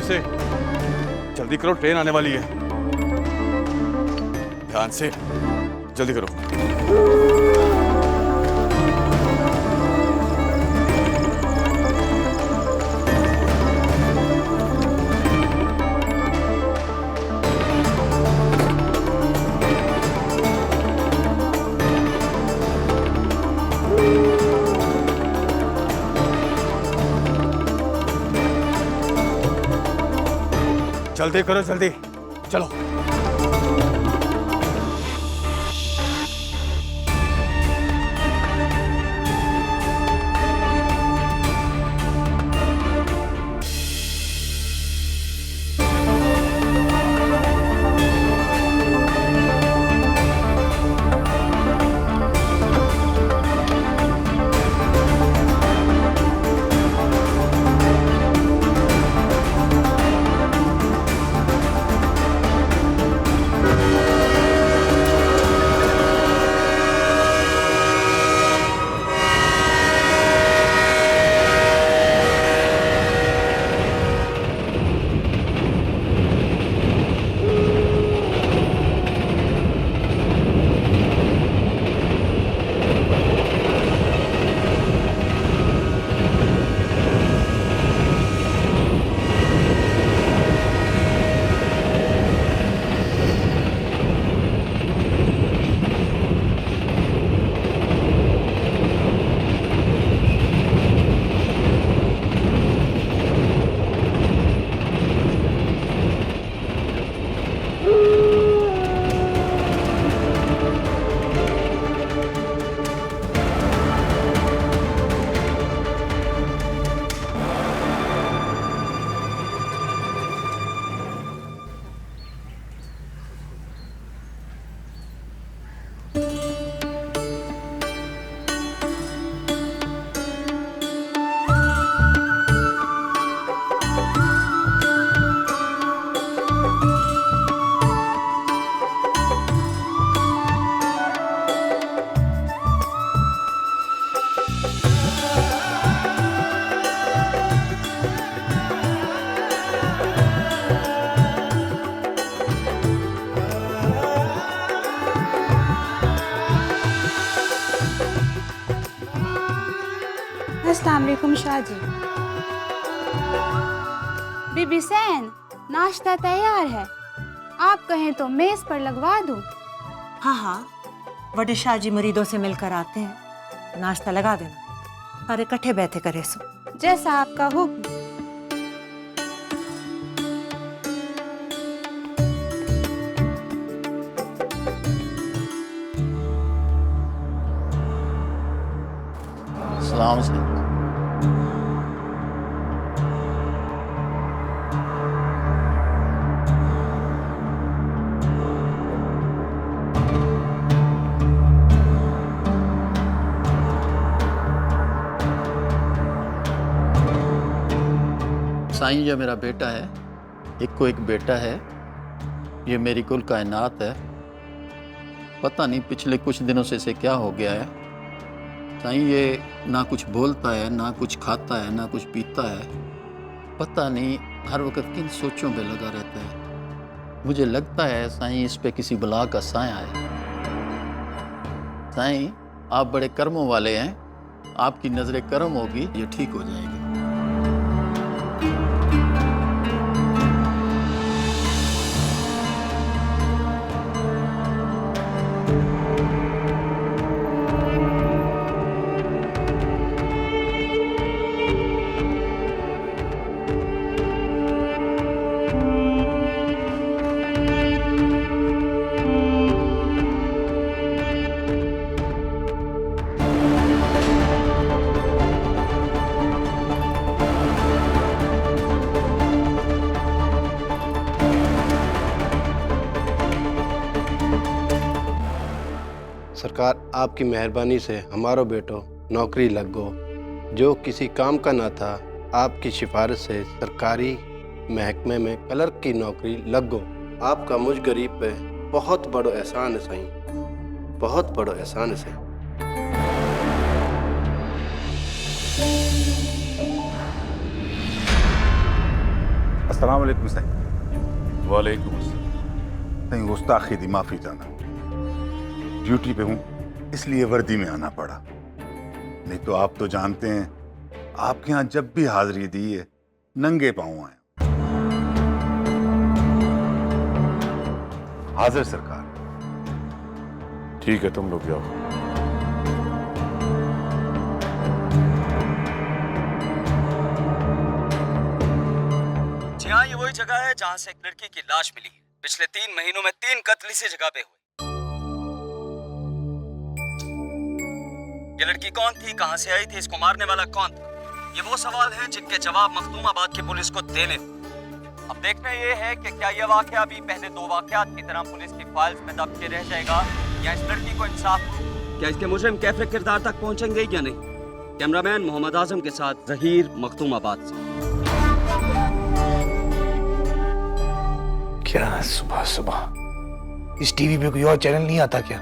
से, जल्दी करो, ट्रेन आने वाली है। ध्यान से, जल्दी करो। जल्दी करो, जल्दी चलो। अस्सलाम वालेकुम शाहजी। बीबी सैन, नाश्ता तैयार है, आप कहें तो मेज पर लगवा दूं। हाँ हाँ, बड़े शाहजी मुरीदों से मिलकर आते हैं, नाश्ता लगा देना, सारे इकट्ठे बैठे करे सो। जैसा आपका हुक्म। सलाम से। साईं, ये मेरा बेटा है, एक को एक बेटा है, ये मेरी कुल कायनात है। पता नहीं पिछले कुछ दिनों से इसे क्या हो गया है। साईं, ये ना कुछ बोलता है, ना कुछ खाता है, ना कुछ पीता है। पता नहीं हर वक्त किन सोचों पे लगा रहता है। मुझे लगता है साईं इस पे किसी बला का साया है। साईं, आप बड़े कर्मों वाले हैं, आपकी नजरे करम होगी, ये ठीक हो जाएगी। सरकार, आपकी मेहरबानी से हमारो बेटो नौकरी लग गो, जो किसी काम का ना था। आपकी सिफारिश से सरकारी महकमे में क्लर्क की नौकरी लग गो। आपका मुझ गरीब पे बहुत बड़ो एहसान है साईं, बहुत बड़ो एहसान है साईं। अस्सलाम वालेकुम साईं। वालेकुम अस्सलाम। साईं गुस्ताखी दी माफी चाहना, ड्यूटी पे हूँ इसलिए वर्दी में आना पड़ा, नहीं तो आप तो जानते हैं आपके यहाँ जब भी हाजिरी दी है नंगे पाँव आए। हाजिर सरकार। ठीक है, तुम लोग जाओ। जी हाँ, ये वही जगह है जहाँ से एक लड़की की लाश मिली। पिछले 3 महीनों में 3 कत्ल इसी जगह पे हुए। ये लड़की कौन थी, कहाँ से आई थी, इसको मारने वाला कौन था, ये वो सवाल हैं जिनके जवाब मखदूमाबाद की पुलिस को देने। अब देखना ये है कि क्या ये वाकया भी पहले 2 वाकयात की तरह पुलिस की फाइल्स में दब के रह जाएगा या इस लड़की को इंसाफ, क्या इसके मुजरिम कैफे किरदार तक पहुंचेंगे या नहीं। कैमरामैन मोहम्मद आजम के साथ जहीर, मखदूमाबाद से। क्या सुबह सुबह इस टीवी पे कोई और चैनल नहीं आता क्या?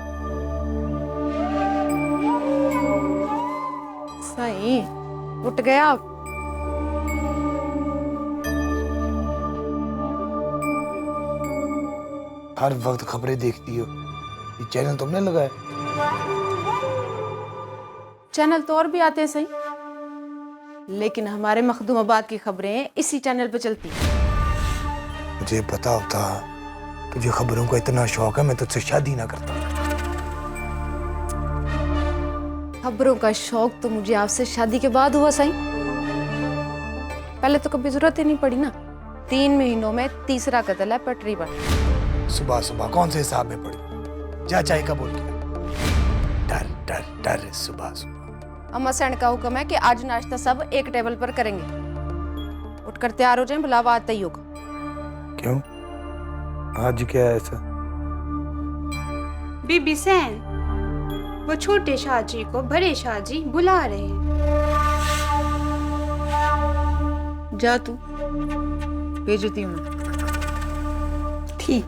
सही उठ गया आप। हर वक्त खबरें देखती हो, ये चैनल तुमने लगाया? चैनल तो और भी आते हैं सही, लेकिन हमारे मखदूमाबाद की खबरें इसी चैनल पे चलती हैं। मुझे पता होता तुझे खबरों का इतना शौक है, मैं तुझसे शादी ना करता। खबरों का शौक तो मुझे आपसे शादी के बाद हुआ सही, पहले तो कभी जरूरत ही नहीं पड़ी ना। 3 महीनों में तीसरा कत्ल है पटरी पर। सुबह सुबह कौन से हिसाब में पड़ी? जा चाय का बोल किया। डर डर डर सुबह सुबह। अम्मा सैन का हुक्म है कि आज नाश्ता सब एक टेबल पर करेंगे। उठकर तैयार हो जाएं, बुलावा आता ही होगा। क्यों, आज क्या है ऐसा? बीबी सैन, वो छोटे शाहजी को बड़े शाहजी बुला रहे हैं। जा तू, भेजती हूँ। ठीक,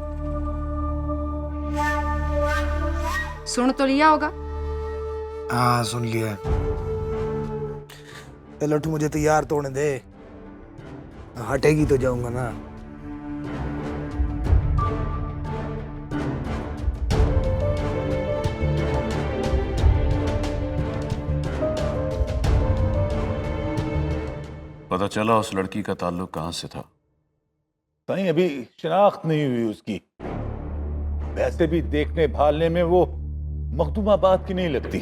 सुन तो लिया होगा। हाँ सुन लिया। लट्टू मुझे तैयार तोड़ने दे, हटेगी तो जाऊंगा ना। पता चला उस लड़की का ताल्लुक कहाँ से था? साईं अभी शिनाख्त नहीं हुई उसकी, वैसे भी देखने भालने में वो मखदूमाबाद की नहीं लगती।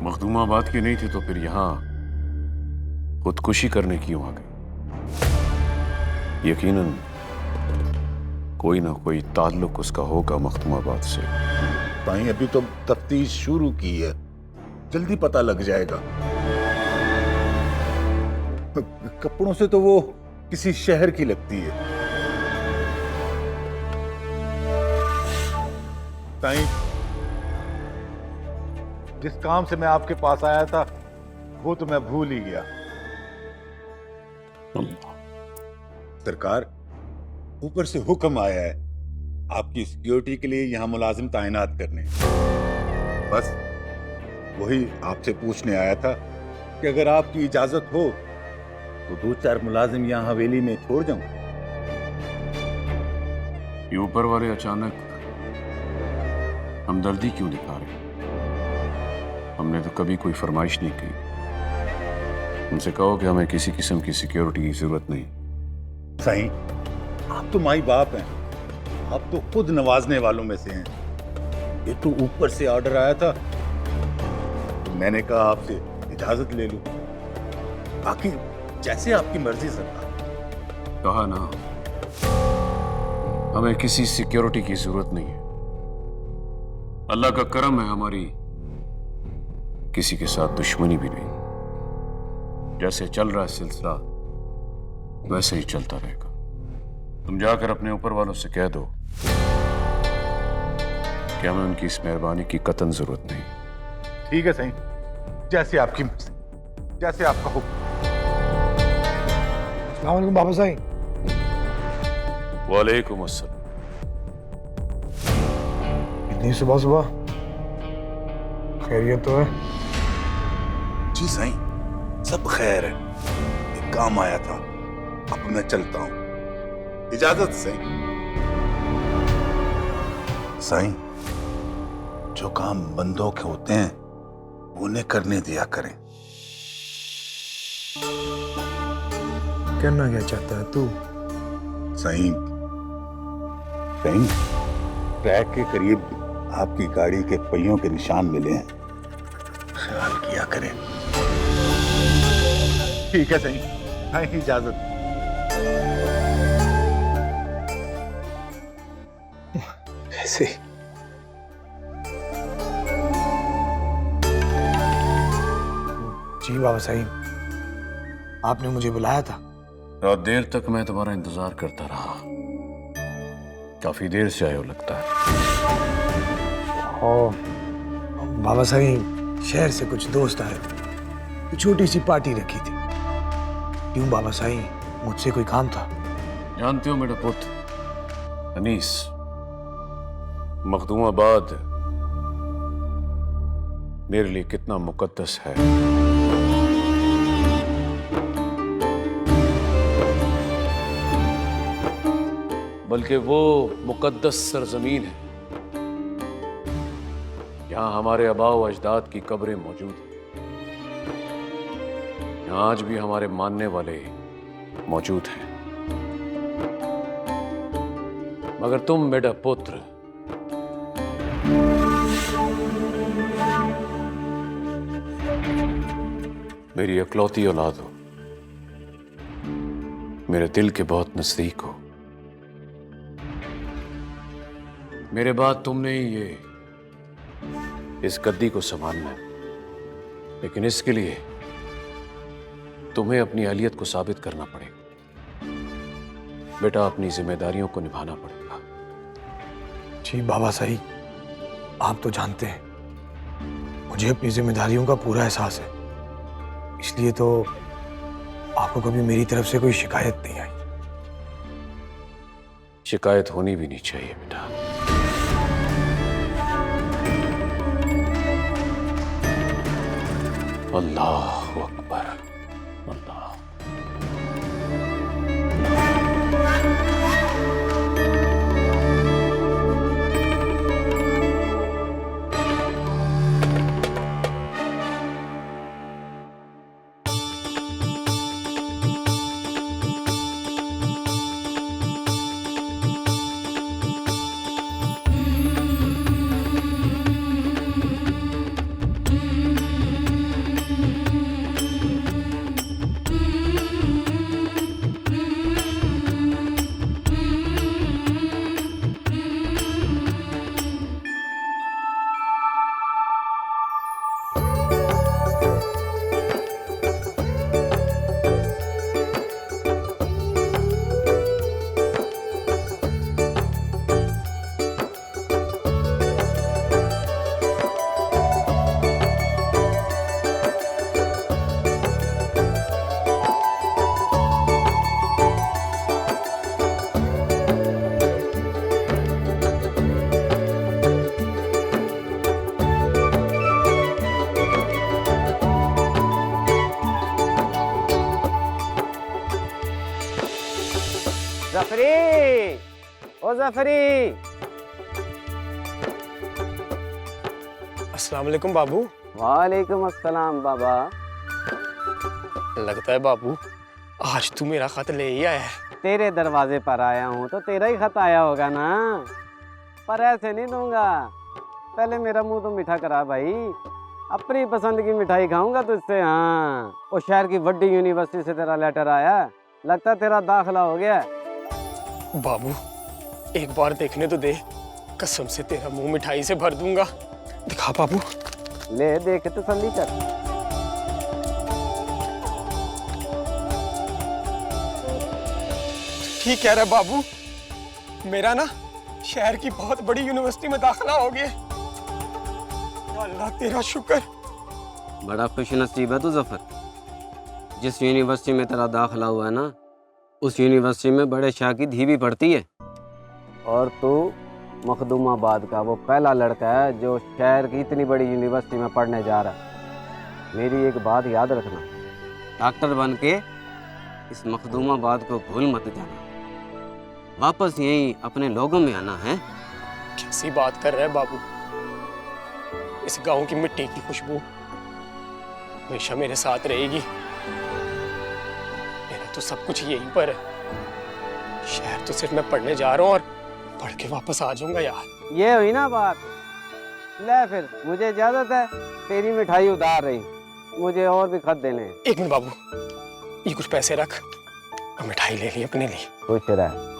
मखदूमाबाद की नहीं थी तो फिर यहाँ खुदकुशी करने क्यों आ गई? यकीनन कोई ना कोई ताल्लुक उसका होगा मखदूमाबाद से। साईं अभी तो तफ्तीश शुरू की है, जल्दी पता लग जाएगा। कपड़ों से तो वो किसी शहर की लगती है। साईं, जिस काम से मैं आपके पास आया था वो तो मैं भूल ही गया। सरकार, ऊपर से हुक्म आया है आपकी सिक्योरिटी के लिए यहां मुलाजिम तैनात करने। बस वही आपसे पूछने आया था कि अगर आपकी इजाजत हो तो 2-4 मुलाजिम यहाँ हवेली में छोड़ जाऊं। ये ऊपर वाले अचानक हमदर्दी क्यों दिखा रहे? हमने तो कभी कोई फरमाइश नहीं की। उनसे कहो कि हमें किसी किस्म की सिक्योरिटी की जरूरत नहीं। साईं, आप तो माई बाप हैं, आप तो खुद नवाजने वालों में से हैं। ये तो ऊपर से ऑर्डर आया था तो मैंने कहा आपसे इजाजत ले लूं। बाकी जैसे आपकी मर्जी सरकार। कहा ना, हमें किसी सिक्योरिटी की जरूरत नहीं है। अल्लाह का करम है, हमारी किसी के साथ दुश्मनी भी नहीं। जैसे चल रहा है सिलसिला वैसे ही चलता रहेगा। तुम जाकर अपने ऊपर वालों से कह दो कि हमें उनकी इस मेहरबानी की कतन जरूरत नहीं। ठीक है साईं, जैसे आपकी मर्जी, जैसे आपका हुक्म। अस्सलाम वालेकुम बाबा साईं। वालेकुम अस्सलाम। इतनी सुबह सुबह खैरियत तो है? जी साईं, सब खैर है। एक काम आया था, अब मैं चलता हूँ। इजाजत सही। साईं, जो काम बंदों के होते हैं उन्हें करने दिया करें। करना क्या चाहता है तू? साईं, ट्रैक के करीब आपकी गाड़ी के पहियों के निशान मिले हैं, ख्याल किया करें। ठीक है साईं, हाँ इजाजत। ऐसे जी बाबा साईं, आपने मुझे बुलाया था? रात देर तक मैं तुम्हारा इंतजार करता रहा। काफी देर से आए हो लगता है। और बाबा साईं, शहर से कुछ दोस्त आए, तो छोटी सी पार्टी रखी थी। क्यों बाबा साईं, मुझसे कोई काम था? जानते हो मेरा पुत्र अनीस, मखदूमाबाद मेरे लिए कितना मुकद्दस है। बल्कि वो मुकद्दस सरजमीन है यहाँ हमारे आबाओ अजदाद की कब्रें मौजूद हैं। यहाँ आज भी हमारे मानने वाले मौजूद हैं। मगर तुम मेरा पुत्र मेरी इकलौती औलाद हो, मेरे दिल के बहुत नजदीक हो। मेरे बाद तुमने ही ये इस गद्दी को संभालना है, लेकिन इसके लिए तुम्हें अपनी अहलियत को साबित करना पड़ेगा। बेटा, अपनी जिम्मेदारियों को निभाना पड़ेगा। जी बाबा साईं, आप तो जानते हैं मुझे अपनी जिम्मेदारियों का पूरा एहसास है, इसलिए तो आपको कभी मेरी तरफ से कोई शिकायत नहीं आई। शिकायत होनी भी नहीं चाहिए बेटा। अल्लाह अकबर, अल्लाह। जफरी, ओ जफरी। अस्सलाम वालेकुम बाबू। वालेकुम अस्सलाम बाबा। लगता है बाबू आज तू मेरा खत ले ही आया है। तेरे दरवाजे पर आया हूँ तो तेरा ही खत आया होगा ना, पर ऐसे नहीं दूंगा। पहले मेरा मुंह तो मीठा करा भाई, अपनी पसंद की मिठाई खाऊंगा तुझसे। हाँ, वो शहर की बड़ी यूनिवर्सिटी से तेरा लेटर आया, लगता है तेरा दाखिला हो गया। बाबू एक बार देखने तो दे, कसम से तेरा मुंह मिठाई से भर दूंगा। दिखा बाबू। ले देख तसल्ली कर। ठीक कह रहा बाबू, मेरा ना शहर की बहुत बड़ी यूनिवर्सिटी में दाखिला हो गया। अल्लाह तेरा शुक्र। बड़ा खुशनसीब है तू जफर। जिस यूनिवर्सिटी में तेरा दाखिला हुआ है ना, उस यूनिवर्सिटी में बड़े शाह की धी भी पढ़ती है, और तू मखदूमाबाद का वो पहला लड़का है जो शहर की इतनी बड़ी यूनिवर्सिटी में पढ़ने जा रहा है। मेरी एक बात याद रखना, डॉक्टर बन के इस मखदूमाबाद को भूल मत जाना। वापस यहीं अपने लोगों में आना है। कैसी बात कर रहे हैं बाबू? इस गांव की मिट्टी की खुशबू हमेशा मेरे साथ रहेगी। मेरा तो सब कुछ यहीं पर है। शहर तो सिर्फ मैं पढ़ने जा रहा हूँ और पढ़ के वापस आ जाऊंगा यार। ये हुई ना बात। ले फिर, मुझे इजाजत है, तेरी मिठाई उधार रही, मुझे और भी खत देने हैं। एक मिनट बाबू, ये कुछ पैसे रख, और मिठाई ले ली अपने लिए। खुश रह।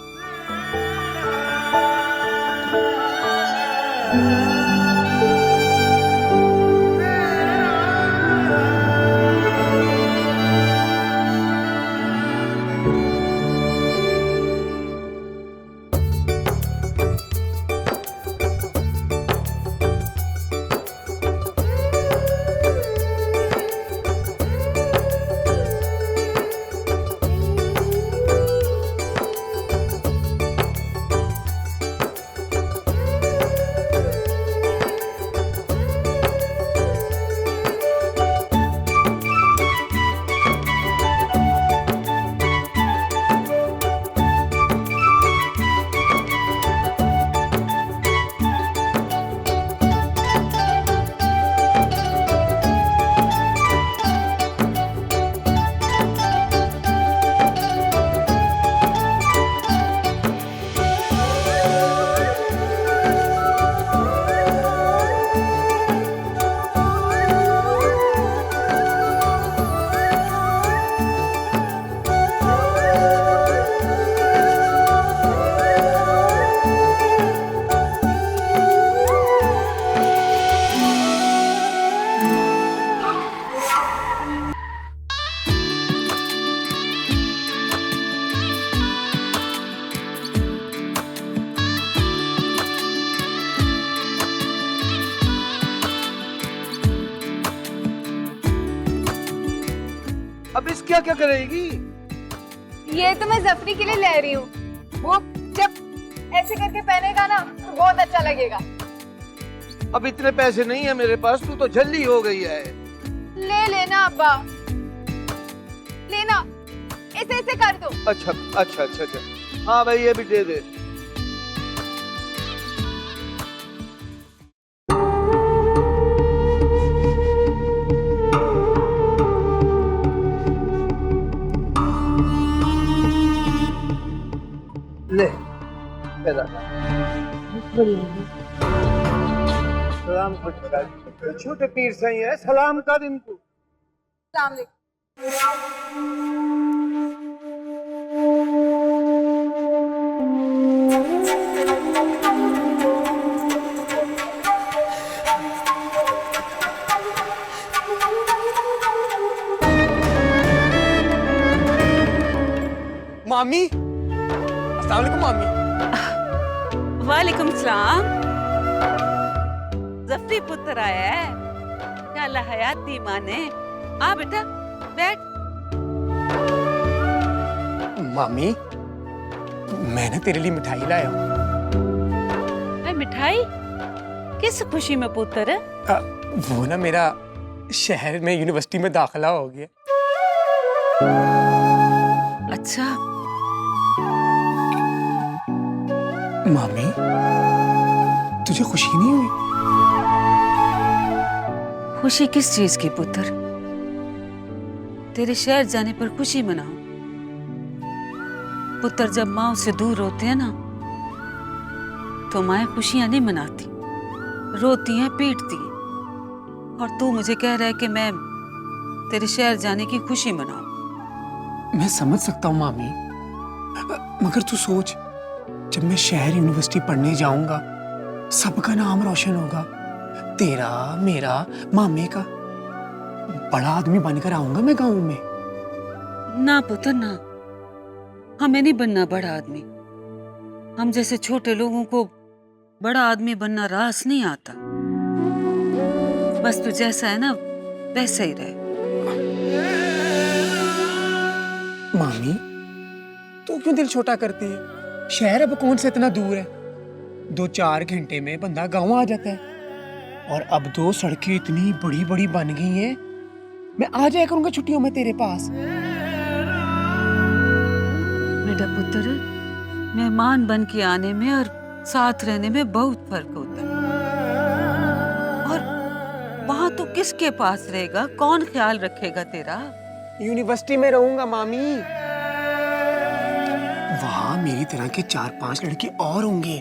अब इस क्या करेगी? ये तो मैं जफरी के लिए ले रही हूँ। वो जब ऐसे करके पहनेगा ना तो बहुत अच्छा लगेगा। अब इतने पैसे नहीं है मेरे पास, तू तो झल्ली हो गई है। ले लेना अब्बा, लेना, ऐसे ऐसे कर दो। अच्छा अच्छा अच्छा अच्छा, हाँ भाई ये भी दे दे। ले सलाम कर, छोटे पीर सही है, सलाम कर इनको। सलाम अलैकुम। मामी, अस्सलाम वालेकुम मामी। वालेकुम सलाम। जफरी पुत्र आया है, क्या अल्लाह हयात दी माँ ने। आ बेटा बैठ। मामी, मैं ना तेरे लिए मिठाई लाया हूँ। मिठाई? किस खुशी में पुत्र? वो ना मेरा शहर में यूनिवर्सिटी में दाखिला हो गया। अच्छा मामी, तुझे खुशी नहीं हुई? खुशी किस चीज की पुत्र? तेरे शहर जाने पर खुशी मनाओ। पुत्र जब माँ से दूर होते हैं ना तो माएँ खुशियां नहीं मनाती, रोती हैं, पीटती हैं। और तू मुझे कह रहा है कि मैं तेरे शहर जाने की खुशी मनाऊं। मैं समझ सकता हूँ मामी, मगर तू सोच, जब मैं शहर यूनिवर्सिटी पढ़ने जाऊंगा सबका नाम रोशन होगा, तेरा, मेरा, मामे का। बड़ा आदमी बनकर आऊंगा मैं गांव में। ना पुत्र ना, हमें नहीं बनना बड़ा आदमी। हम जैसे छोटे लोगों को बड़ा आदमी बनना रास नहीं आता। बस तू जैसा है ना वैसा ही रहे। मामी, तू क्यों दिल छोटा करती है? शहर अब कौन से इतना दूर है? 2-4 घंटे में बंदा गांव आ जाता है। और अब तो सड़कें इतनी बड़ी बड़ी बन गई हैं, मैं आ जाया करूंगा छुट्टियों में तेरे पास। मेरा पुत्र, मैं मेहमान बन के आने में और साथ रहने में बहुत फर्क होता है। और वहां तो किसके पास रहेगा, कौन ख्याल रखेगा तेरा? यूनिवर्सिटी में रहूंगा मामी। वहां मेरी तरह के 4-5 लड़के और होंगे।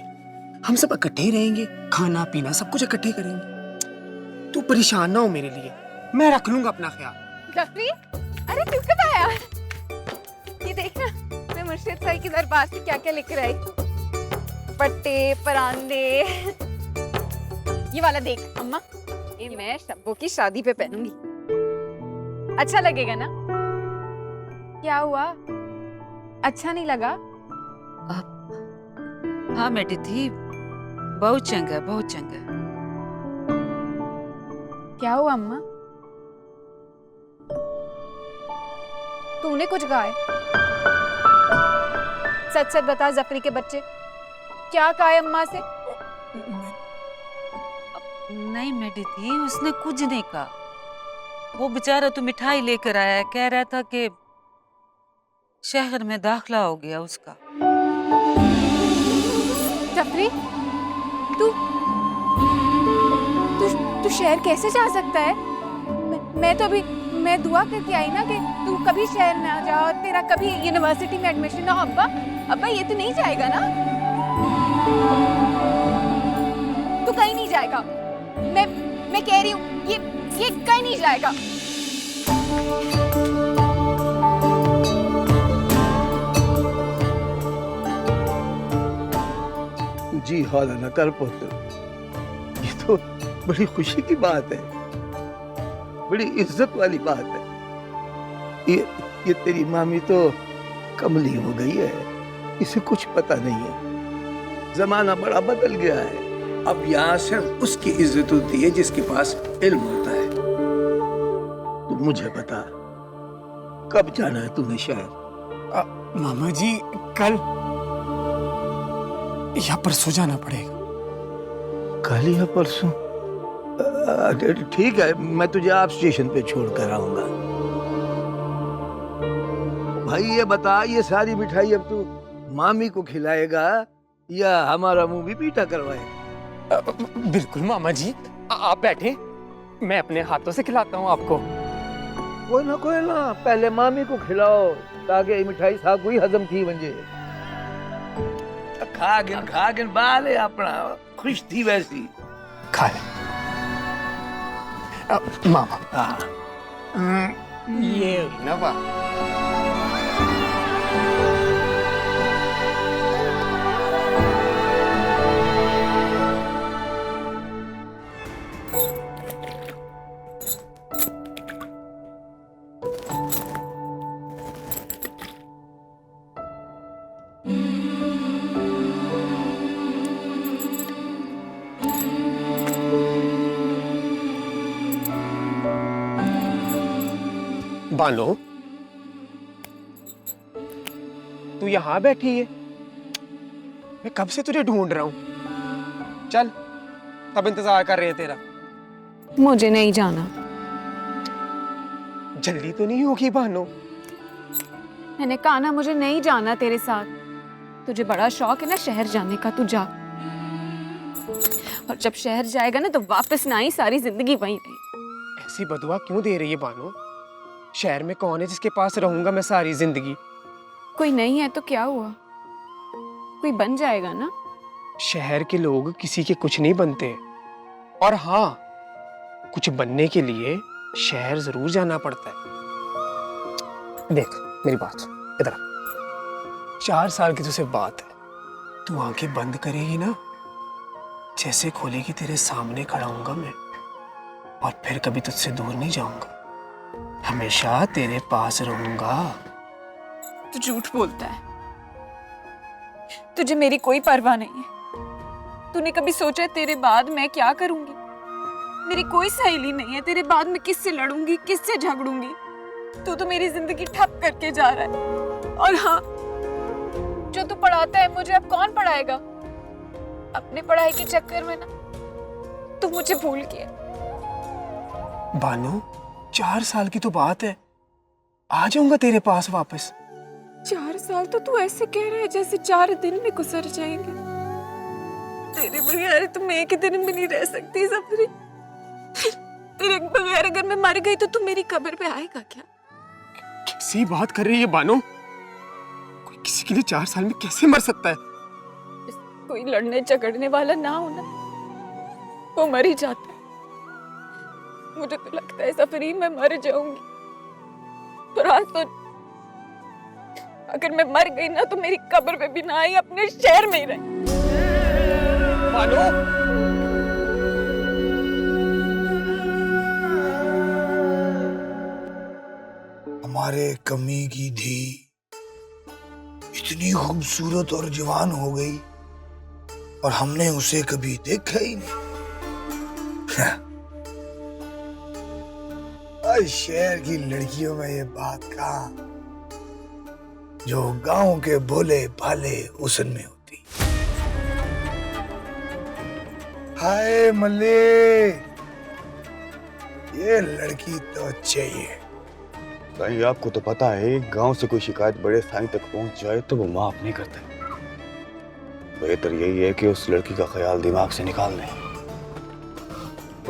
हम सब इकट्ठे ही रहेंगे, खाना पीना सब कुछ इकट्ठे करेंगे। तू परेशान ना हो मेरे लिए, मैं रख लूंगा अपना ख्याल। जफरी, अरे तू कब आया? ये देख ना, मैं मुर्शिद भाई की दरबार से क्या क्या लेकर आई। पट्टे, परांदे। ये वाला देख अम्मा, ये मैं शब्बो की शादी पे पहनूंगी। अच्छा लगेगा ना? क्या हुआ, अच्छा नहीं लगा? हाँ बेटी थी, बहुत चंगा, बहुत चंगा। क्या हुआ अम्मा? तूने कुछ कहा है? सच सच बता जफरी के बच्चे, क्या कहा है अम्मा से? नहीं बेटी थी, उसने कुछ नहीं कहा। वो बेचारा तो मिठाई लेकर आया, कह रहा था कि शहर में दाखला हो गया उसका। जफरी, तू शहर कैसे जा सकता है? मैं तो अभी मैं दुआ करके आई ना कि तू कभी शहर ना जा और तेरा कभी यूनिवर्सिटी में एडमिशन ना हो। अब्बा ये तो नहीं जाएगा ना? तू कहीं नहीं जाएगा। मैं कह रही हूँ ये कहीं नहीं जाएगा। जी हौला न कर पुत्र, ये तो बड़ी खुशी की बात है, बड़ी इज्जत वाली बात है। ये तेरी मामी तो कमली हो गई है, इसे कुछ पता नहीं है। जमाना बड़ा बदल गया है, अब यहाँ सिर्फ उसकी इज्जत होती है जिसके पास इल्म होता है। तू मुझे बता, कब जाना है तूने शहर? मामा जी कल या परसों जाना पड़ेगा। कल या परसों? ठीक है, मैं तुझे आप स्टेशन पे छोड़ कर आऊंगा। भाई ये बता, ये सारी मिठाई अब तू मामी को खिलाएगा या हमारा मुंह भी पीटा करवाएगा? बिल्कुल मामा जी, आप बैठे, मैं अपने हाथों से खिलाता हूँ आपको। कोई ना, पहले मामी को खिलाओ ताकि मिठाई साग हुई हजम थी वंजे। खागिन बाले अपना खुश थी वैसी खा ले। मामा ये ना बात। बानो, तू यहाँ बैठी है? मैं कब से तुझे ढूंढ रहा हूँ। चल, सब इंतजार कर रहे हैं तेरा। मुझे नहीं जाना। जल्दी तो नहीं होगी बानो? मैंने कहा ना मुझे नहीं जाना तेरे साथ। तुझे बड़ा शौक है ना शहर जाने का, तू जा। और जब शहर जाएगा ना तो वापस ना आई, सारी जिंदगी वहीं रही। ऐसी बदुआ क्यों दे रही है बानो? शहर में कौन है जिसके पास रहूंगा मैं सारी जिंदगी? कोई नहीं है तो क्या हुआ, कोई बन जाएगा ना। शहर के लोग किसी के कुछ नहीं बनते, और हाँ, कुछ बनने के लिए शहर जरूर जाना पड़ता है। देख मेरी बात, इधर 4 साल की तुझसे बात है, तू आंखें बंद करेगी ना, जैसे खोलेगी तेरे सामने खड़ा हूंगा मैं, और फिर कभी तुझसे दूर नहीं जाऊंगा, हमेशा तेरे पास रहूंगा। तू झूठ बोलता है, तुझे मेरी कोई परवाह नहीं है। तूने कभी सोचा है तेरे बाद मैं क्या करूंगी? मेरी कोई सहेली नहीं है, तेरे बाद मैं किससे लड़ूंगी, किससे झगड़ूंगी? तू तो मेरी जिंदगी ठप करके जा रहा है। और हाँ, जो तू पढ़ाता है मुझे अब कौन पढ़ाएगा? अपने पढ़ाई के चक्कर में ना तू मुझे भूल गया। बानो, 4 साल की तो बात है, आ जाऊंगा तेरे पास वापस। 4 साल तो तू ऐसे कह रहा है जैसे 4 दिन में गुजर जाएंगे। तेरे बगैर तो मैं एक दिन भी नहीं रह सकती ज़फरी। तेरे बगैर अगर मैं मर गई तो तू मेरी कब्र पे आएगा क्या? कैसी बात कर रही है बानो? कोई किसी के लिए 4 साल में कैसे मर सकता है? कोई लड़ने झगड़ने वाला ना हो ना, वो मर ही जाता है। मुझे तो लगता है ज़फरी मैं मर जाऊंगी। और आज तो अगर मैं मर गई ना तो मेरी कब्र पे भी ना आई, अपने शहर में ही रही। बानो, हमारे कमी की धी इतनी खूबसूरत और जवान हो गई और हमने उसे कभी देखा ही नहीं। आज शहर की लड़कियों में ये बात कहाँ जो गांव के भोले भाले हुस्न में होती। हाय मल्ले, ये लड़की तो चाहिए। भाई आपको तो पता है गांव से कोई शिकायत बड़े साईं तक पहुंच जाए तो वो माफ नहीं करते। बेहतर यही है कि उस लड़की का ख्याल दिमाग से निकाल दें।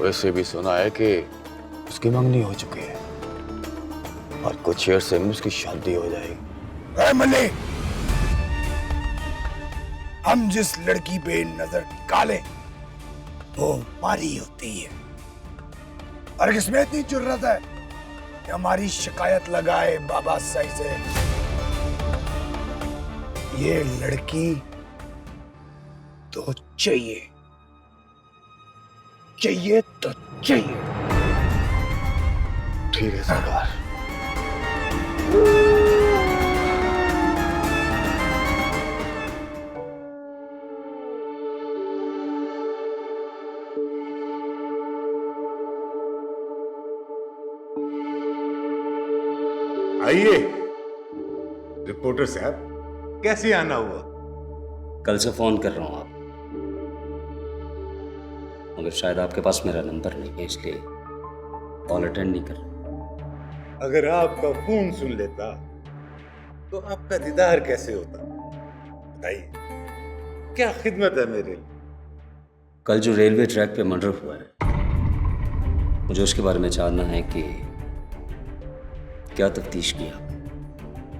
वैसे भी सुना है कि उसकी मंगनी हो चुकी है और कुछ अर्से में उसकी शादी हो जाएगी। ऐ मल्ले, हम जिस लड़की पे नजर डाले वो हमारी होती है और किसमें इतनी जुर्रत है कि हमारी शिकायत लगाए बाबा साई से। ये लड़की तो चाहिए, चाहिए तो चाहिए। ठीक है सरकार। आइए रिपोर्टर साहब, कैसे आना हुआ? कल से फोन कर रहा हूं आप, मगर शायद आपके पास मेरा नंबर नहीं है, इसलिए कॉल अटेंड नहीं कर रहा। अगर आपका फोन सुन लेता तो आपका दीदार कैसे होता? बताइए, क्या खिदमत है मेरे लिए? कल जो रेलवे ट्रैक पे मर्डर हुआ है, मुझे उसके बारे में जानना है कि क्या तफ्तीश किया?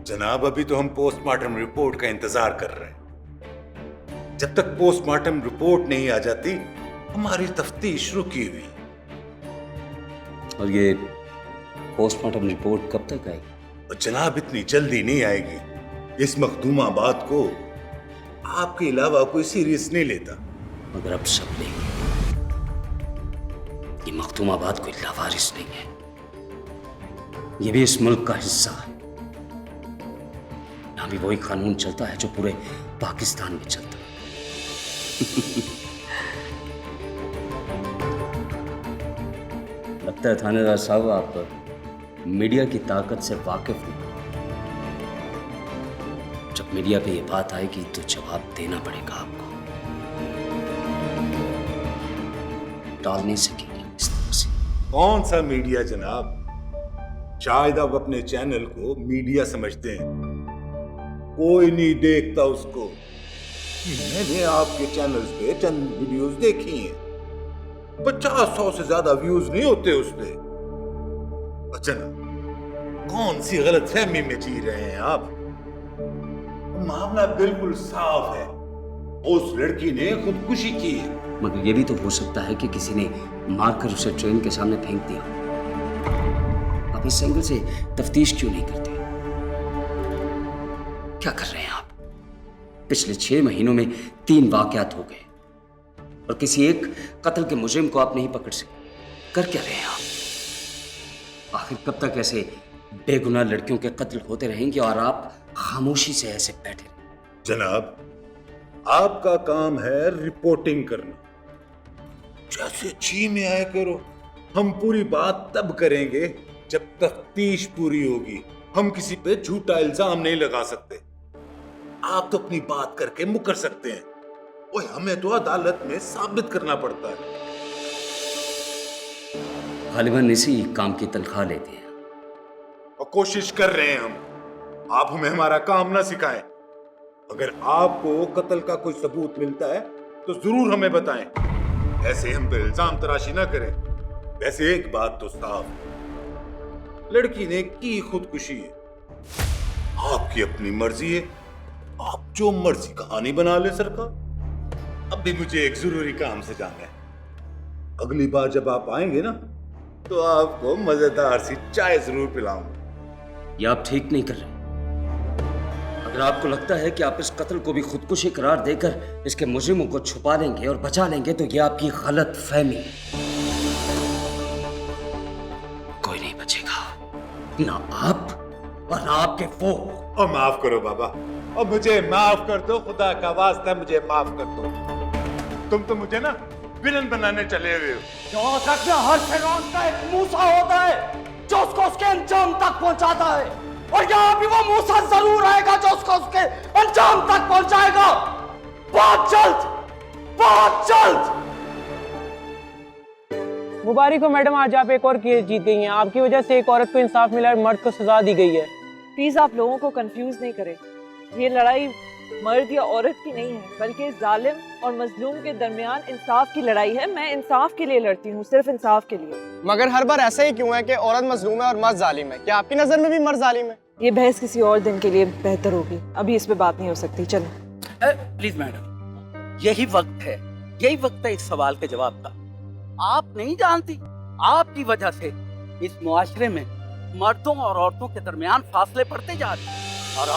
जनाब, अभी तो हम पोस्टमार्टम रिपोर्ट का इंतजार कर रहे हैं। जब तक पोस्टमार्टम रिपोर्ट नहीं आ जाती हमारी तफ्तीश रुकी हुई। और ये पोस्टमार्टम रिपोर्ट कब तक आएगी? और जनाब, इतनी जल्दी नहीं आएगी। इस मखदूमा बात को आपके अलावा कोई सीरियस नहीं लेता। मगर अब सब लेंगे। ये मखदूमाबाद कोई लावारिस नहीं है, ये भी इस मुल्क का हिस्सा है। यहां भी वही कानून चलता है जो पूरे पाकिस्तान में चलता है। लगता है थानेदार साहब आप मीडिया की ताकत से वाकिफ नहीं। जब मीडिया पे ये बात आएगी तो जवाब देना पड़ेगा आपको। टाल नहीं सकेंगे इस तरह से। कौन सा मीडिया जनाब? शायद आप अपने चैनल को मीडिया समझते हैं, कोई नहीं देखता उसको। मैंने आपके चैनल्स पे चंद वीडियोस देखी हैं, 50-100 से ज्यादा व्यूज नहीं होते उसपे। अच्छा ना, कौन सी गलतफहमी में जी रहे हैं आप? मामला बिल्कुल साफ है, उस लड़की ने खुदकुशी की है। मगर ये भी तो हो सकता है कि किसी ने मारकर उसे ट्रेन के सामने फेंक दिया। आप इस एंगल से तफ्तीश क्यों नहीं करते? क्या कर रहे हैं आप? पिछले 6 महीनों में 3 वाकयात हो गए और किसी एक कत्ल के मुजरिम को आप नहीं पकड़ सके। कर क्या रहे हैं आप? आखिर कब तक ऐसे बेगुनाह लड़कियों के कत्ल होते रहेंगे और आप खामोशी से ऐसे बैठे रहेंगे? जनाब, आपका काम है रिपोर्टिंग करना, जैसे जी में आया करो। हम पूरी बात तब करेंगे जब तफ्तीश पूरी होगी। हम किसी पे झूठा इल्जाम नहीं लगा सकते। आप तो अपनी बात करके मुकर सकते हैं, ओए हमें तो अदालत में साबित करना पड़ता है। गालिबन इसी काम की तनख्वाह लेते हैं और कोशिश कर रहे हैं हम आप हमें हमारा काम ना सिखाएं। अगर आपको कत्ल का कोई सबूत मिलता है तो जरूर हमें बताएं। ऐसे हम पे इल्जाम तराशी ना करें। वैसे एक बात तो साफ, लड़की ने की खुदकुशी है, आपकी अपनी मर्जी है, आप जो मर्जी कहानी बना ले सरकार। अब भी मुझे एक जरूरी काम से जाना है। अगली बार जब आप आएंगे ना तो आपको मजेदार सी चाय जरूर पिलाऊंगा। ये आप ठीक नहीं कर रहे। अगर आपको लगता है कि आप इस कत्ल को भी खुदकुशी करार देकर इसके मुजरिमों को छुपा लेंगे और बचा लेंगे तो ये आपकी गलत फहमी है। कोई नहीं बचेगा, ना आप और ना आपके वो। और माफ करो बाबा, और मुझे माफ कर दो, खुदा का वास्ता मुझे माफ कर दो। तुम तो मुझे ना विलन बनाने चले हुए हो। याद रखना, हर फिरौन का एक मूसा होता है जो उसको उसके अंजाम तक पहुंचाता है, और यहाँ भी वो मूसा जरूर आएगा जो उसको उसके अंजाम तक पहुंचाएगा। बहुत जल्द, बहुत जल्द। मुबारक हो मैडम, आज आप एक और केस जीत गई हैं। आपकी वजह से एक औरत को इंसाफ मिला और मर्द को सजा दी गई है। प्लीज आप लोगों को कंफ्यूज नहीं करें। ये लड़ाई मर्द या औरत की नहीं है, बल्कि जालिम और मजलूम के दरमियान इंसाफ की लड़ाई है। मैं इंसाफ के लिए लड़ती हूँ, सिर्फ इंसाफ के लिए। मगर हर बार ऐसा ही क्यों है कि औरत मजलूम है और मर्द जालिम है? क्या आपकी नजर में भी मर्द जालिम है? ये बहस किसी और दिन के लिए बेहतर होगी, अभी इस पे बात नहीं हो सकती। चलो। प्लीज मैडम, यही वक्त है इस सवाल के जवाब का। आप नहीं जानती, आपकी वजह से इस मुआशरे में मर्दों और औरतों के दरमियान फासले बढ़ते जा रहे हैं, और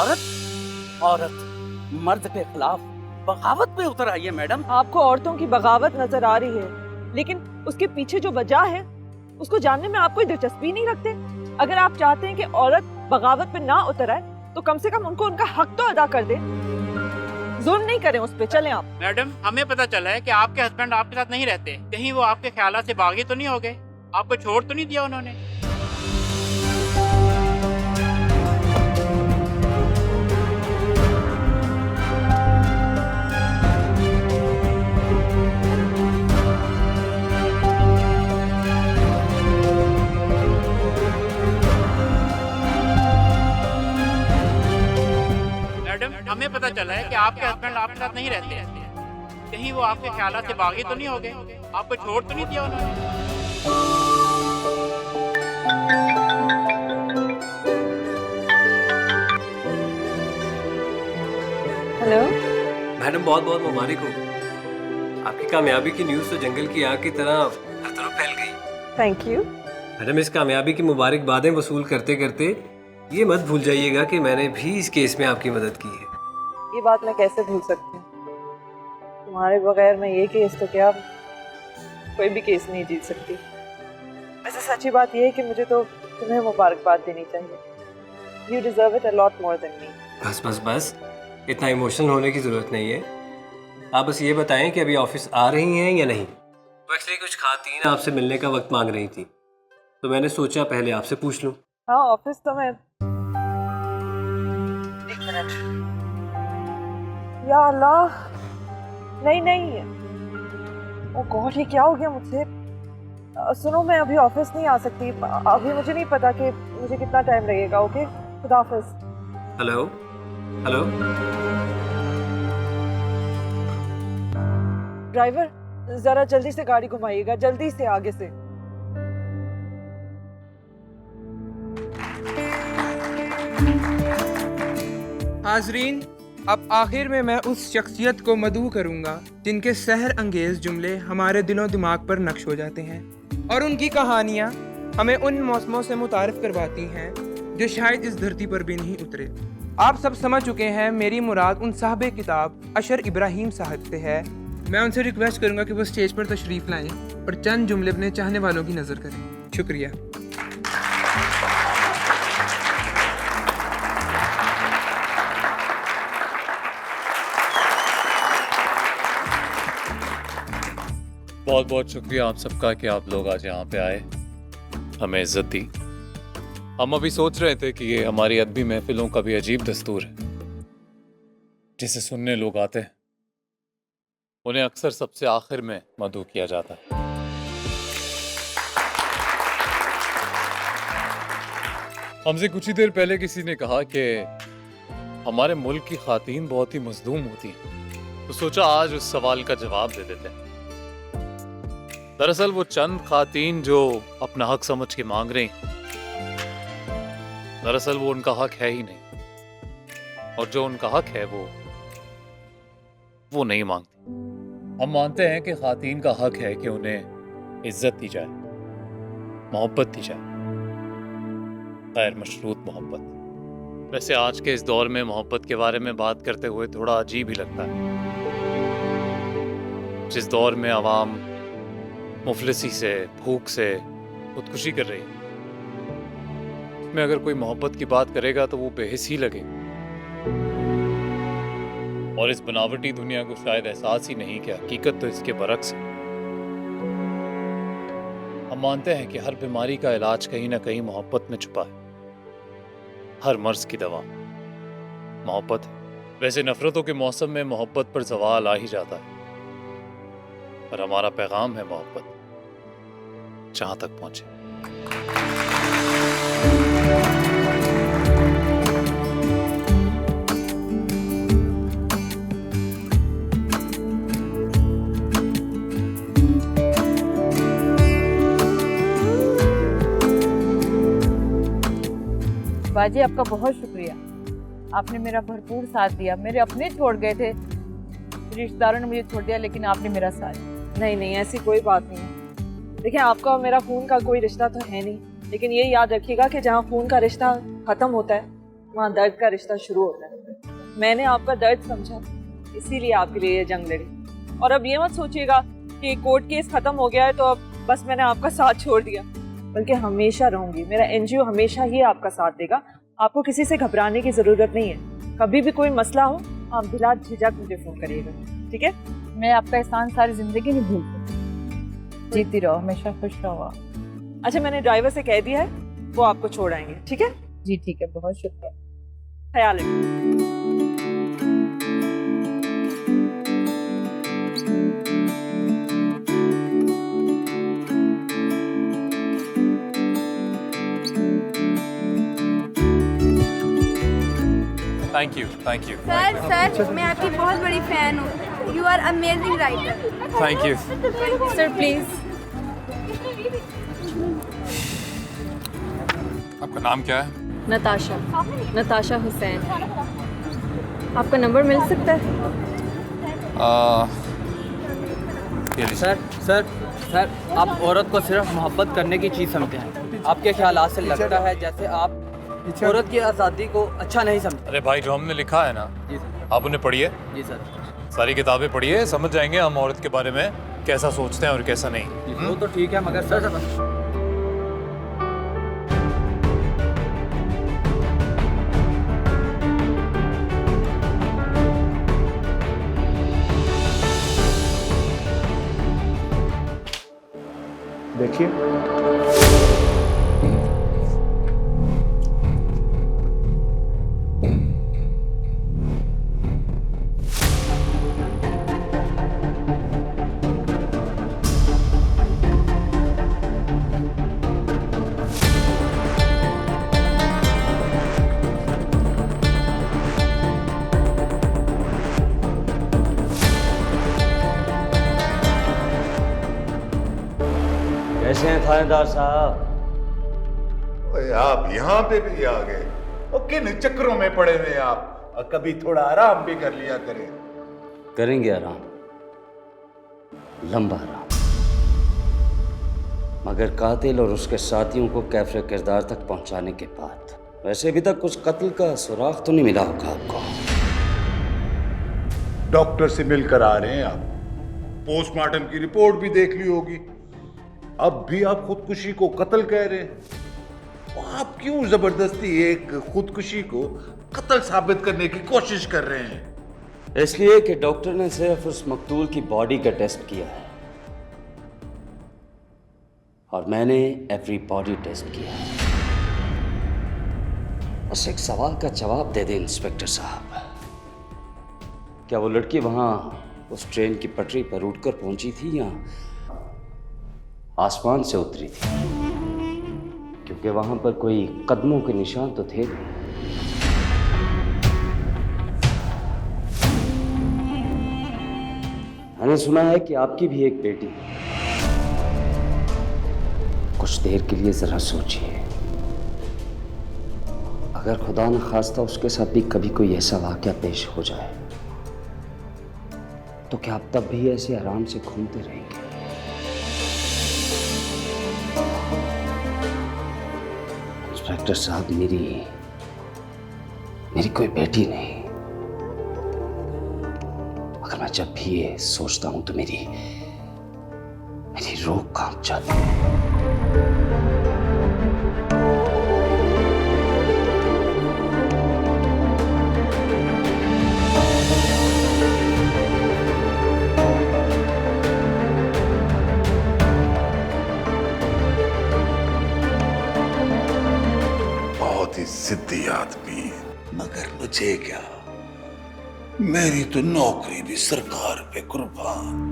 औरत मर्द के खिलाफ बगावत पे उतर आई है। मैडम, आपको औरतों की बगावत नजर आ रही है, लेकिन उसके पीछे जो वजह है उसको जानने में आप कोई दिलचस्पी नहीं रखते। अगर आप चाहते हैं कि औरत बगावत पे ना उतर आए तो कम से कम उनको उनका हक तो अदा कर दे, जुल्म नहीं करें उस पे। चलें आप। मैडम, हमें पता चला है कि आपके हस्बैंड आपके साथ नहीं रहते। कहीं वो आपके ख्यालात से बागी तो नहीं हो गए? आपको छोड़ तो नहीं दिया उन्होंने? हमें पता चला है कि आपके हस्बैंड आपके साथ नहीं रहते। कहीं वो आपके ख्यालात से बागी तो नहीं हो गए? आपको छोड़ तो नहीं दिया उन्होंने? हेलो मैडम, बहुत बहुत मुबारक हो। आपकी कामयाबी की न्यूज़ तो जंगल की आग की तरह हर तरफ फैल गई। Thank you. मैडम, इस कामयाबी की मुबारकबादें वसूल करते करते ये मत भूल जाइएगा कि मैंने भी इस केस में आपकी मदद की है। ये बात मैं कैसे भूल सकती हूँ? तुम्हारे बगैर मैं ये केस तो क्या कोई भी केस नहीं जीत सकती। वैसे सच्ची बात ये है कि मुझे तो तुम्हें मुबारकबाद देनी चाहिए। You deserve it a lot more than me. बस बस बस, इतना इमोशनल होने की ज़रूरत नहीं है। आप बस ये बताएं कि अभी ऑफिस आ रही हैं या नहीं। तो एक्चुअली कुछ खातीन आपसे मिलने का वक्त मांग रही थी, तो मैंने सोचा पहले आपसे पूछ लूँ। हाँ, ऑफिस तो मैं। एक मिनट। या अल्लाह, नहीं। ओ गॉड, ये क्या हो गया मुझसे? सुनो, मैं अभी ऑफिस नहीं आ सकती। अभी मुझे नहीं पता कि मुझे कितना टाइम लगेगा। ओके, खुदा हाफिज। Hello hello. ड्राइवर, जरा जल्दी से गाड़ी घुमाइएगा, जल्दी से, आगे से। हाजरीन, अब आखिर में मैं उस शख्सियत को मदऊ करूंगा जिनके सहर अंगेज जुमले हमारे दिलों दिमाग पर नक्श हो जाते हैं, और उनकी कहानियाँ हमें उन मौसमों से मुतारिफ करवाती हैं जो शायद इस धरती पर भी नहीं उतरे। आप सब समझ चुके हैं मेरी मुराद उन साहबे किताब अशर इब्राहिम साहब से है। मैं उनसे रिक्वेस्ट करूंगा कि वो स्टेज पर तशरीफ़ लाएं और चंद जुमले अपने चाहने वालों की नज़र करें। शुक्रिया। बहुत बहुत शुक्रिया आप सबका कि आप लोग आज यहाँ पे आए, हमें इज्जत दी। हम अभी सोच रहे थे कि ये हमारी अदबी महफिलों का भी अजीब दस्तूर है, जिसे सुनने लोग आते हैं उन्हें अक्सर सबसे आखिर में मदऊ किया जाता है। हमसे कुछ ही देर पहले किसी ने कहा कि हमारे मुल्क की खातीन बहुत ही मजलूम होती हैं, तो सोचा आज उस सवाल का जवाब दे देते हैं। दरअसल वो चंद खातीन जो अपना हक समझ के मांग रही, दरअसल वो उनका हक है ही नहीं, और जो उनका हक है वो नहीं मांगती। हम मानते हैं कि खातीन का हक है कि उन्हें इज्जत दी जाए, मोहब्बत दी जाए, गैर मशरूत मोहब्बत। वैसे आज के इस दौर में मोहब्बत के बारे में बात करते हुए थोड़ा अजीब ही लगता है। जिस दौर में आवाम मुफलिसी से, भूख से खुदकुशी कर रही है, उसमें अगर कोई मोहब्बत की बात करेगा तो वो बेहिस ही लगे। और इस बनावटी दुनिया को शायद एहसास ही नहीं कि हकीकत तो इसके बरक्स है। हम मानते हैं कि हर बीमारी का इलाज कहीं ना कहीं मोहब्बत में छुपा है। हर मर्ज की दवा मोहब्बत है। वैसे नफरतों के मौसम में मोहब्बत पर सवाल आ ही जाता है, पर हमारा पैगाम है मोहब्बत जहां तक पहुंचे। बाजी आपका बहुत शुक्रिया, आपने मेरा भरपूर साथ दिया। मेरे अपने छोड़ गए थे, रिश्तेदारों ने मुझे छोड़ दिया, लेकिन आपने मेरा साथ। नहीं, ऐसी कोई बात नहीं है। देखिए, आपका और मेरा खून का कोई रिश्ता तो है नहीं, लेकिन ये याद रखिएगा कि जहाँ खून का रिश्ता खत्म होता है वहाँ दर्द का रिश्ता शुरू होता है। मैंने आपका दर्द समझा, इसीलिए आपके लिए ये जंग लड़ी। और अब ये मत सोचिएगा कि कोर्ट केस खत्म हो गया है तो अब बस मैंने आपका साथ छोड़ दिया, बल्कि हमेशा रहूंगी। मेरा एनजीओ हमेशा ही आपका साथ देगा। आपको किसी से घबराने की जरूरत नहीं है। कभी भी कोई मसला हो, आप बिला झिझक मुझे फोन करिएगा, ठीक है? मैं आपका एहसान सारी जिंदगी नहीं भूल सकती। जीती रहो, हमेशा खुश रहो। अच्छा, मैंने ड्राइवर से कह दिया है, वो आपको छोड़ आएंगे, ठीक है? जी ठीक है, बहुत शुक्रिया, ख्याल रखिए। Thank you. सर, मैं आपकी बहुत बड़ी फैन हूँ। You are amazing writer. Thank you. Sir please. आपका नाम क्या है? नताशा हुसैन। आपका नंबर मिल सकता है? सर, आप औरत को सिर्फ मोहब्बत करने की चीज़ समझते हैं। आपके ख्यालात से लगता है जैसे आप औरत की आज़ादी को अच्छा नहीं समझते। अरे भाई, जो हमने लिखा है ना, जी सर। आप उन्हें पढ़िए। जी सर। सारी किताबें पढ़िए, समझ जाएंगे हम औरत के बारे में कैसा सोचते हैं और कैसा नहीं। वो तो ठीक है, मगर सर देखिए, कैसे हैं थानेदार साहब? ओए, आप यहाँ पे भी आ गए? और किन चक्करों में पड़े हुए आप? और कभी थोड़ा आराम भी कर लिया करें। करेंगे आराम, लंबा आराम, मगर कातिल और उसके साथियों को कैफे किरदार तक पहुंचाने के बाद। वैसे अभी तक कुछ कत्ल का सुराग तो नहीं मिला होगा आपको? डॉक्टर से मिलकर आ रहे हैं आप, पोस्टमार्टम की रिपोर्ट भी देख ली होगी। अब भी आप खुदकुशी को कत्ल कह रहे हैं। आप क्यों जबरदस्ती एक खुदकुशी को कत्ल साबित करने की कोशिश कर रहे हैं? इसलिए कि डॉक्टर ने सिर्फ उस मकतूल की बॉडी का टेस्ट किया है और मैंने एवरी बॉडी टेस्ट किया है। बस एक सवाल का जवाब दे दें इंस्पेक्टर साहब, क्या वो लड़की वहां उस ट्रेन की पटरी पर उठकर पहुंची थी या आसमान से उतरी थी? क्योंकि वहां पर कोई कदमों के निशान तो थे नहीं। मैंने सुना है कि आपकी भी एक बेटी है। कुछ देर के लिए जरा सोचिए, अगर खुदा न खास्ता उसके साथ भी कभी कोई ऐसा वाकया पेश हो जाए तो क्या आप तब भी ऐसे आराम से घूमते रहेंगे? इंस्पेक्टर साहब, मेरी कोई बेटी नहीं, मगर मैं जब भी ये सोचता हूं तो मेरी रूह कांप जाती है। बहुत ही जिद्दी आदमी है, मगर मुझे क्या, मेरी तो नौकरी भी सरकार पे कुर्बान।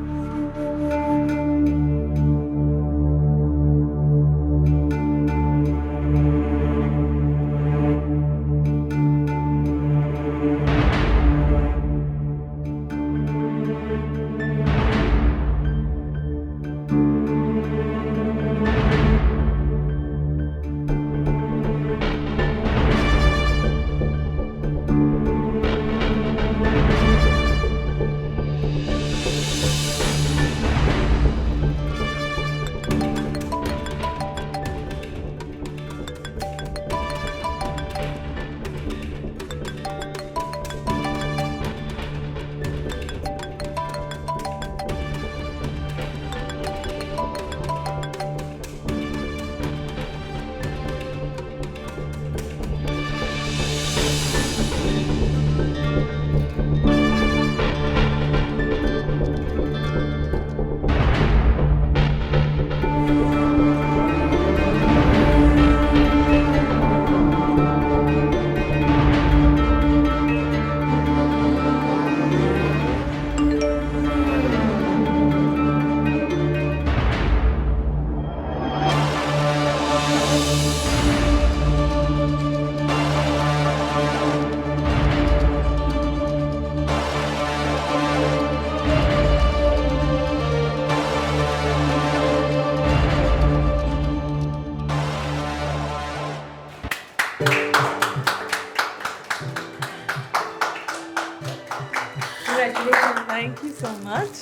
थैंक यू सो मच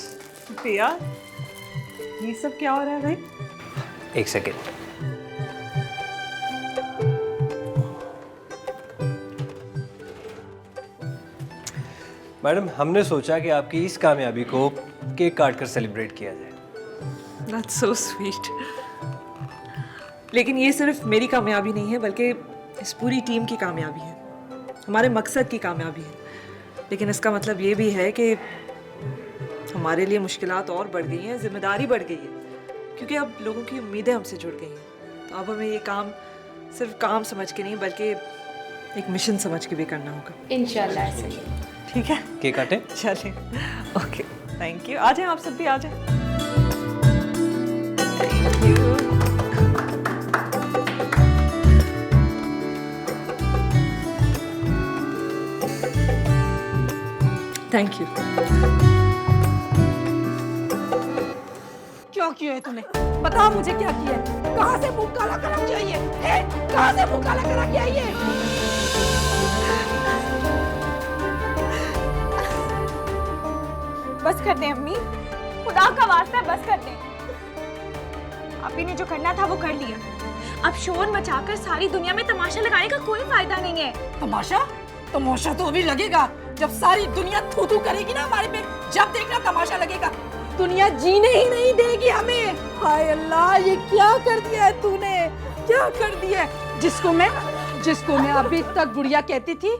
पिया। ये सब क्या हो रहा है भाई? एक सेकेंड। मैडम, हमने सोचा कि आपकी इस कामयाबी को केक काट कर सेलिब्रेट किया जाए। That's so sweet. लेकिन ये सिर्फ मेरी कामयाबी नहीं है, बल्कि इस पूरी टीम की कामयाबी है, हमारे मकसद की कामयाबी है। लेकिन इसका मतलब ये भी है कि हमारे लिए मुश्किलात और बढ़ गई हैं, जिम्मेदारी बढ़ गई है, क्योंकि अब लोगों की उम्मीदें हमसे जुड़ गई हैं। तो अब हमें ये काम सिर्फ काम समझ के नहीं, बल्कि एक मिशन समझ के भी करना होगा। इंशाल्लाह ऐसे ही। ठीक है, केक काटे? चलिए। Okay, thank you. आ जाएं आप सब भी, आ जाएं। Thank you. Thank you. क्या किया है तूने? बता मुझे क्या किया है? कहाँ से मुंह काला करा के आई है? कहाँ से मुंह काला करा के आई है? बस कर दे अम्मी, खुदा का वास्ता है, बस कर दे। अभी ने जो करना था वो कर लिया। अब शोर मचाकर सारी दुनिया में तमाशा लगाने का कोई फायदा नहीं है। तमाशा? तमाशा तो अभी लगेगा जब सारी दुनिया थू थू करेगी ना हमारे पे, जब देखना तमाशा लगेगा। दुनिया जीने ही नहीं देगी हमें। हाय अल्लाह, ये क्या कर दिया है तूने? क्या कर दिया है? जिसको मैं अभी तक गुड़िया कहती थी,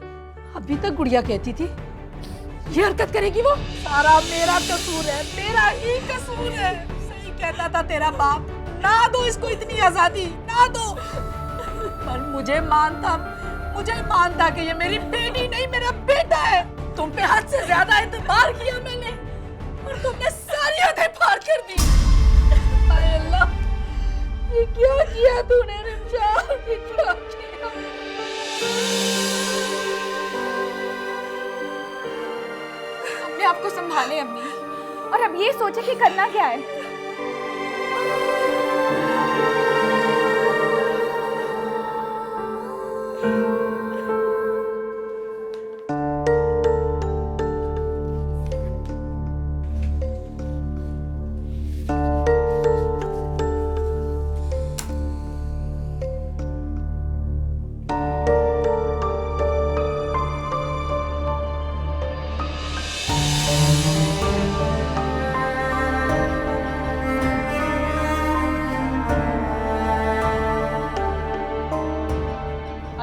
ये हरकत करेगी वो? सारा मेरा कसूर है, मेरा ही कसूर है। सही कहता था तेरा बाप, ना दो इसको इतनी आजादी, ना दो। पर मुझे मानता कि ये मेरी बेटी नहीं, मेरा बेटा है। तुम पे हद से ज्यादा एतबार किया मैंने, और तुमने सारी हदें पार कर दी। हाय अल्लाह, ये क्या किया तूने रिमशा? ये क्या किया? अपने आप को संभाले अम्मी, और अब ये सोचे कि करना क्या है।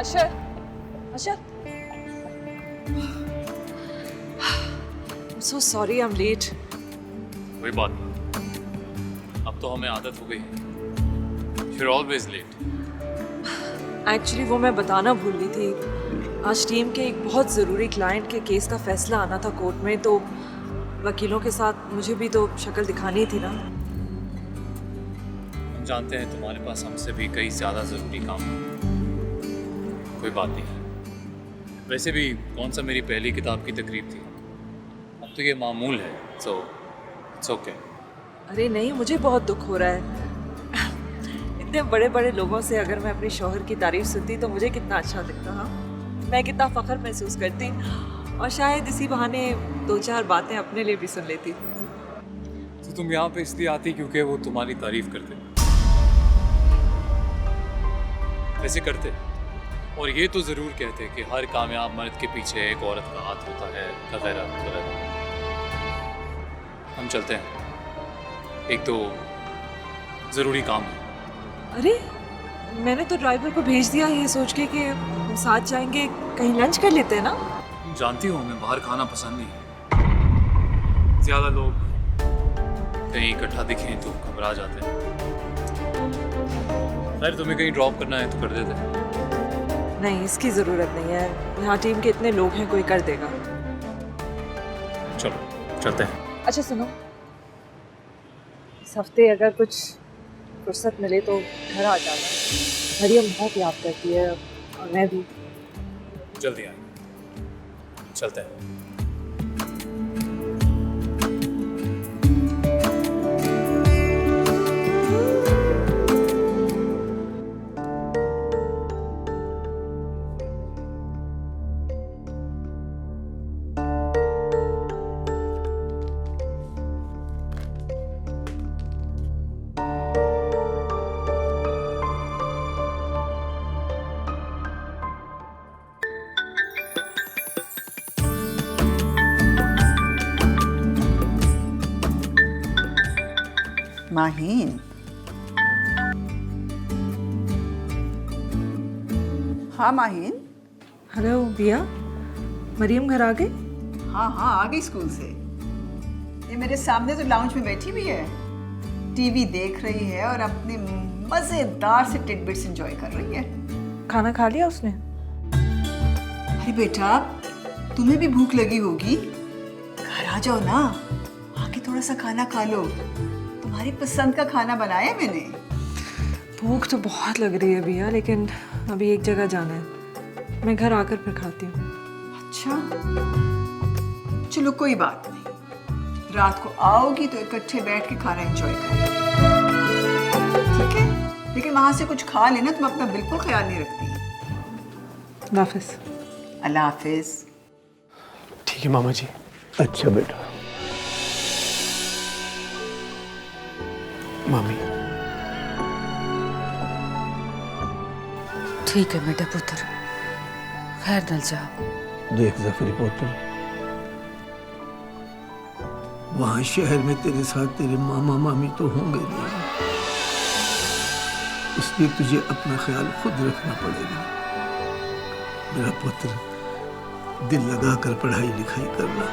अशर, अशर, I'm so sorry I'm late. कोई बात नहीं, अब तो हमें आदत हो गई। You're always late. एक्चुअली वो मैं बताना भूल गई थी। आज टीम के एक बहुत ज़रूरी क्लाइंट के केस का फैसला आना था कोर्ट में, तो वकीलों के साथ मुझे भी तो शक्ल दिखानी थी ना। हम जानते हैं तुम्हारे पास हमसे भी कई ज़्यादा ज़रूरी काम है। कोई बात नहीं। वैसे भी कौन सा मेरी पहली किताब की तकरीब थी, अब तो ये मामूल है। So it's okay. अरे नहीं, मुझे बहुत दुख हो रहा है। इतने बड़े बड़े लोगों से अगर मैं अपने शौहर की तारीफ सुनती तो मुझे कितना अच्छा लगता। हाँ, मैं कितना फ़ख्र महसूस करती, और शायद इसी बहाने दो चार बातें अपने लिए भी सुन लेती। तो तुम यहाँ पे इसलिए आती क्योंकि वो तुम्हारी तारीफ करते? वैसे करते, और ये तो ज़रूर कहते कि हर कामयाब मर्द के पीछे एक औरत का हाथ होता है, वगैरह वगैरह। हम चलते हैं, एक तो ज़रूरी काम है। अरे मैंने तो ड्राइवर को भेज दिया ये सोच के कि हम साथ जाएंगे, कहीं लंच कर लेते हैं ना। तुम जानती हो हमें बाहर खाना पसंद नहीं है। ज़्यादा लोग कहीं इकट्ठा दिखें तो घबरा जाते हैं। खैर तुम्हें कहीं ड्रॉप करना है तो कर देते हैं। नहीं, इसकी ज़रूरत नहीं है, यहाँ टीम के इतने लोग हैं, कोई कर देगा। चलो चलते हैं। अच्छा सुनो, इस हफ्ते अगर कुछ फुर्सत मिले तो घर आ जाना। मरियम बहुत याद करती है, और मैं भी। जल्दी आएंगे, चलते हैं। माहीन, हाँ माहीन। हेलो बिया, मरियम घर आ गई? हाँ हाँ आ गई स्कूल से। ये मेरे सामने तो लाउंज में बैठी हुई है, टीवी देख रही है और अपने मजेदार से टिडबिट्स एंजॉय कर रही है। खाना खा लिया उसने? अरे बेटा, तुम्हें भी भूख लगी होगी, घर आ जाओ ना, आके थोड़ा सा खाना खा लो। तुम्हारी पसंद का खाना बनाया मैंने। भूख तो बहुत लग रही है भैया, लेकिन अभी एक जगह जाना है, मैं घर आकर फिर खाती हूँ। अच्छा चलो कोई बात नहीं, रात को आओगी तो इकट्ठे बैठ के खाना एंजॉय करेंगे, ठीक है? लेकिन वहां से कुछ खा लेना, तुम अपना बिल्कुल ख्याल नहीं रखती। अल्लाह हाफिज। अल्लाह हाफिज। ठीक है मामा जी। अच्छा बेटा। मामी। ठीक है बेटा पुत्र, खैर नल जाओ। देख जफरी पुत्र, वहां शहर में तेरे साथ तेरे मामा मामी तो होंगे नहीं, इसलिए तुझे अपना ख्याल खुद रखना पड़ेगा। मेरा पुत्र, दिल लगाकर पढ़ाई लिखाई करना।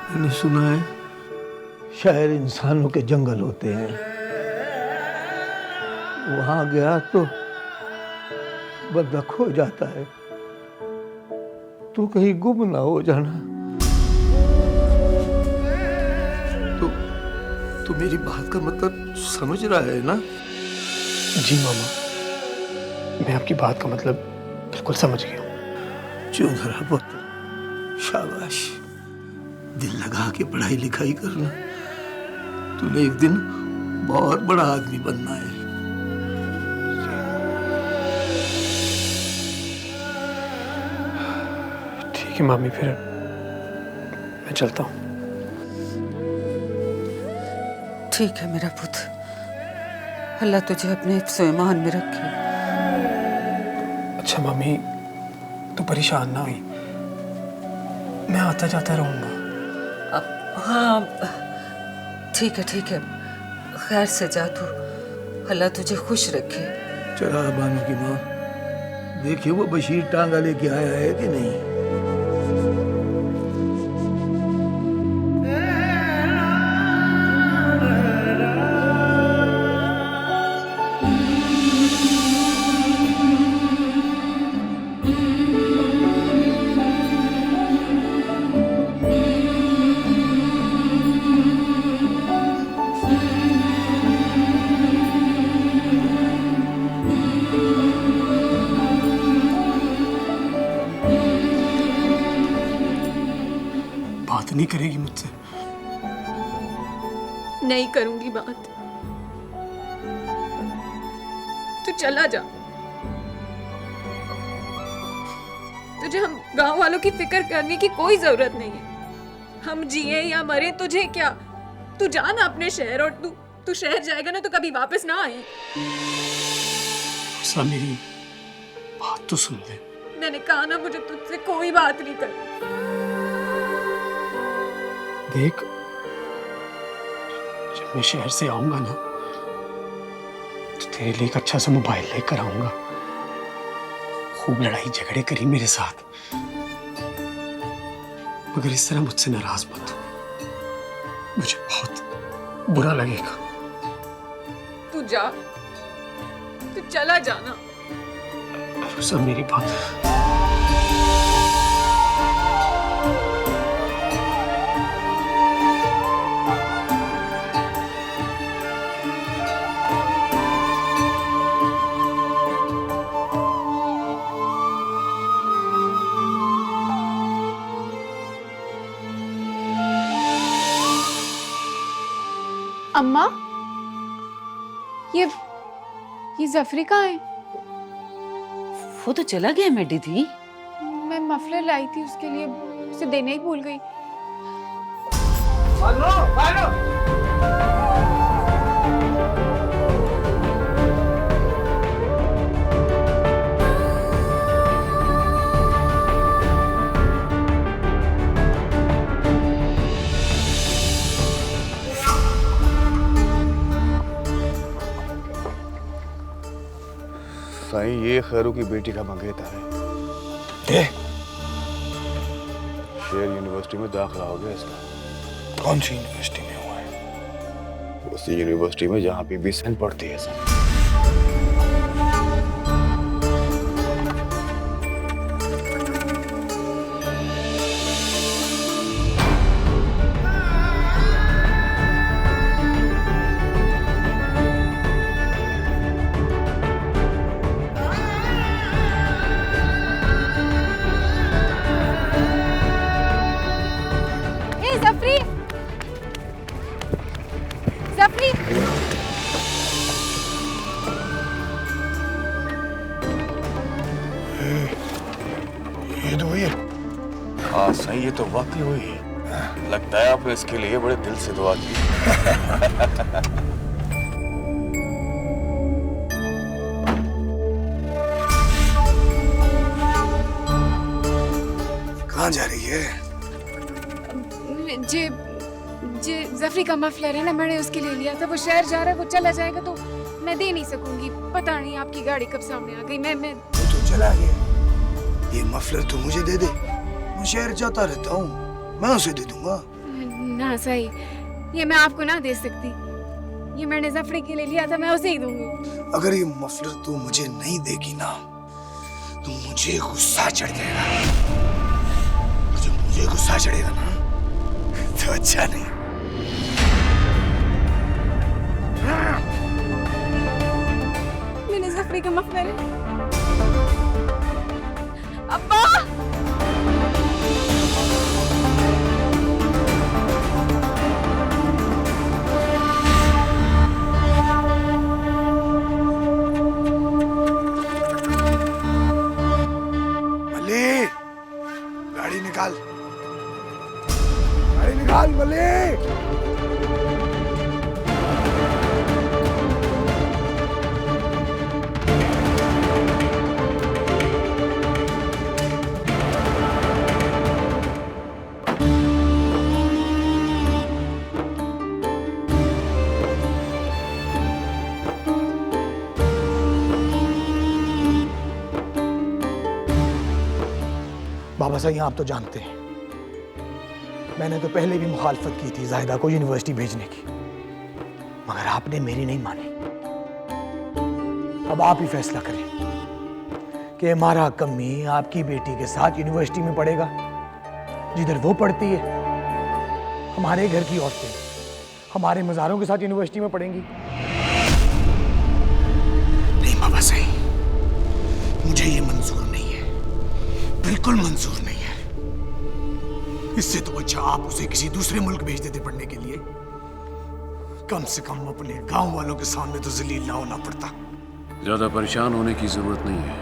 मैंने सुना है शहर इंसानों के जंगल होते हैं, वहां गया तो बंदा खो जाता है। तू कहीं गुम ना हो जाना। तो मेरी बात का मतलब समझ रहा है ना? जी मामा। मैं आपकी बात का मतलब बिल्कुल समझ गया हूँ। चुप रहा पुत्र, शाबाश। दिल लगा के पढ़ाई लिखाई करना, तूने एक दिन बहुत बड़ा आदमी बनना है। ठीक है मामी, फिर मैं चलता हूँ। ठीक है मेरा पुत्र, अल्लाह तुझे अपने हिफ्ज़-ओ ईमान में रखे। अच्छा मामी, तू परेशान ना हुई, मैं आता जाता रहूँगा। हाँ ठीक है, खैर से जा तू, अल्लाह तुझे खुश रखे। चला बानू की माँ, देखिए वो बशीर टांगा लेके आया है कि नहीं। बात नहीं करेगी मुझसे? नहीं करूंगी बात। तू चला जा। तुझे हम गांव वालों की फिक्र करने की कोई जरूरत नहीं है। हम जिए या मरे तुझे क्या। तू जा ना अपने शहर, और तू शहर जाएगा ना तो कभी वापस ना आए। सब मेरी बात तो सुन ले। मैंने कहा ना, मुझे तुझसे कोई बात नहीं करनी। देख, जब मैं शहर से आऊंगा ना तो तेरे लिए एक अच्छा सा मोबाइल लेकर आऊंगा। खूब लड़ाई झगड़े करी मेरे साथ, मगर इस तरह मुझसे नाराज मत हो, मुझे बहुत बुरा लगेगा। तू जा, तू चला जाना। सब मेरी बात। अम्मा, ये जफरी कहाँ है? वो तो चला गया मेरी दी। मैं मफलर लाई थी उसके लिए, उसे देने ही भूल गई। साईं, ये खैरू की बेटी का मंगेता है। शेर यूनिवर्सिटी में दाखिला हो गया इसका। कौन सी यूनिवर्सिटी में हुआ है? उसी यूनिवर्सिटी में जहाँ बीबी सेन पढ़ती है सर। ये तो हुई है। हाँ सही, ये तो वाकई हुई है। लगता है आपने इसके लिए बड़े दिल से दुआ की। कहाँ जा रही है? जे जफरी का मफलर है ना, मैंने उसके लिए लिया था। वो शहर जा रहा है, वो चला जाएगा तो मैं दे नहीं सकूंगी। पता नहीं आपकी गाड़ी कब सामने आ गई। मैं वो तो चला गया, ये मफलर तो मुझे दे दे। मैं शहर जाता रहता हूँ, मैं उसे दे दूंगा। ना सही, ये मैं आपको ना दे सकती। ये मैंने जफरी के लिए लिया था, मैं उसे ही दूंगी। अगर ये मफलर तू मुझे नहीं देगी ना तो मुझे गुस्सा चढ़ जाएगा। जब मुझे गुस्सा चढ़ेगा ना तो अच्छा नहीं। मैंने जफरी का मफलर है। गाड़ी निकाल, गाड़ी निकाल मलिक। बाबा साहब आप तो जानते हैं, मैंने तो पहले भी मुखालफत की थी जाहिदा को यूनिवर्सिटी भेजने की, मगर आपने मेरी नहीं मानी। अब आप ही फैसला करें कि हमारा कमी आपकी बेटी के साथ यूनिवर्सिटी में पढ़ेगा जिधर वो पढ़ती है, हमारे घर की औरतें हमारे मज़ारों के साथ यूनिवर्सिटी में पढ़ेंगी। नहीं बाबा साहब, मुझे ये मंजूर नहीं है, बिल्कुल मंजूर नहीं है। इससे तो अच्छा आप उसे किसी दूसरे मुल्क भेज देते पढ़ने के लिए, कम से कम अपने गांव वालों के सामने तो जलील ना होना पड़ता। ज्यादा परेशान होने की जरूरत नहीं है।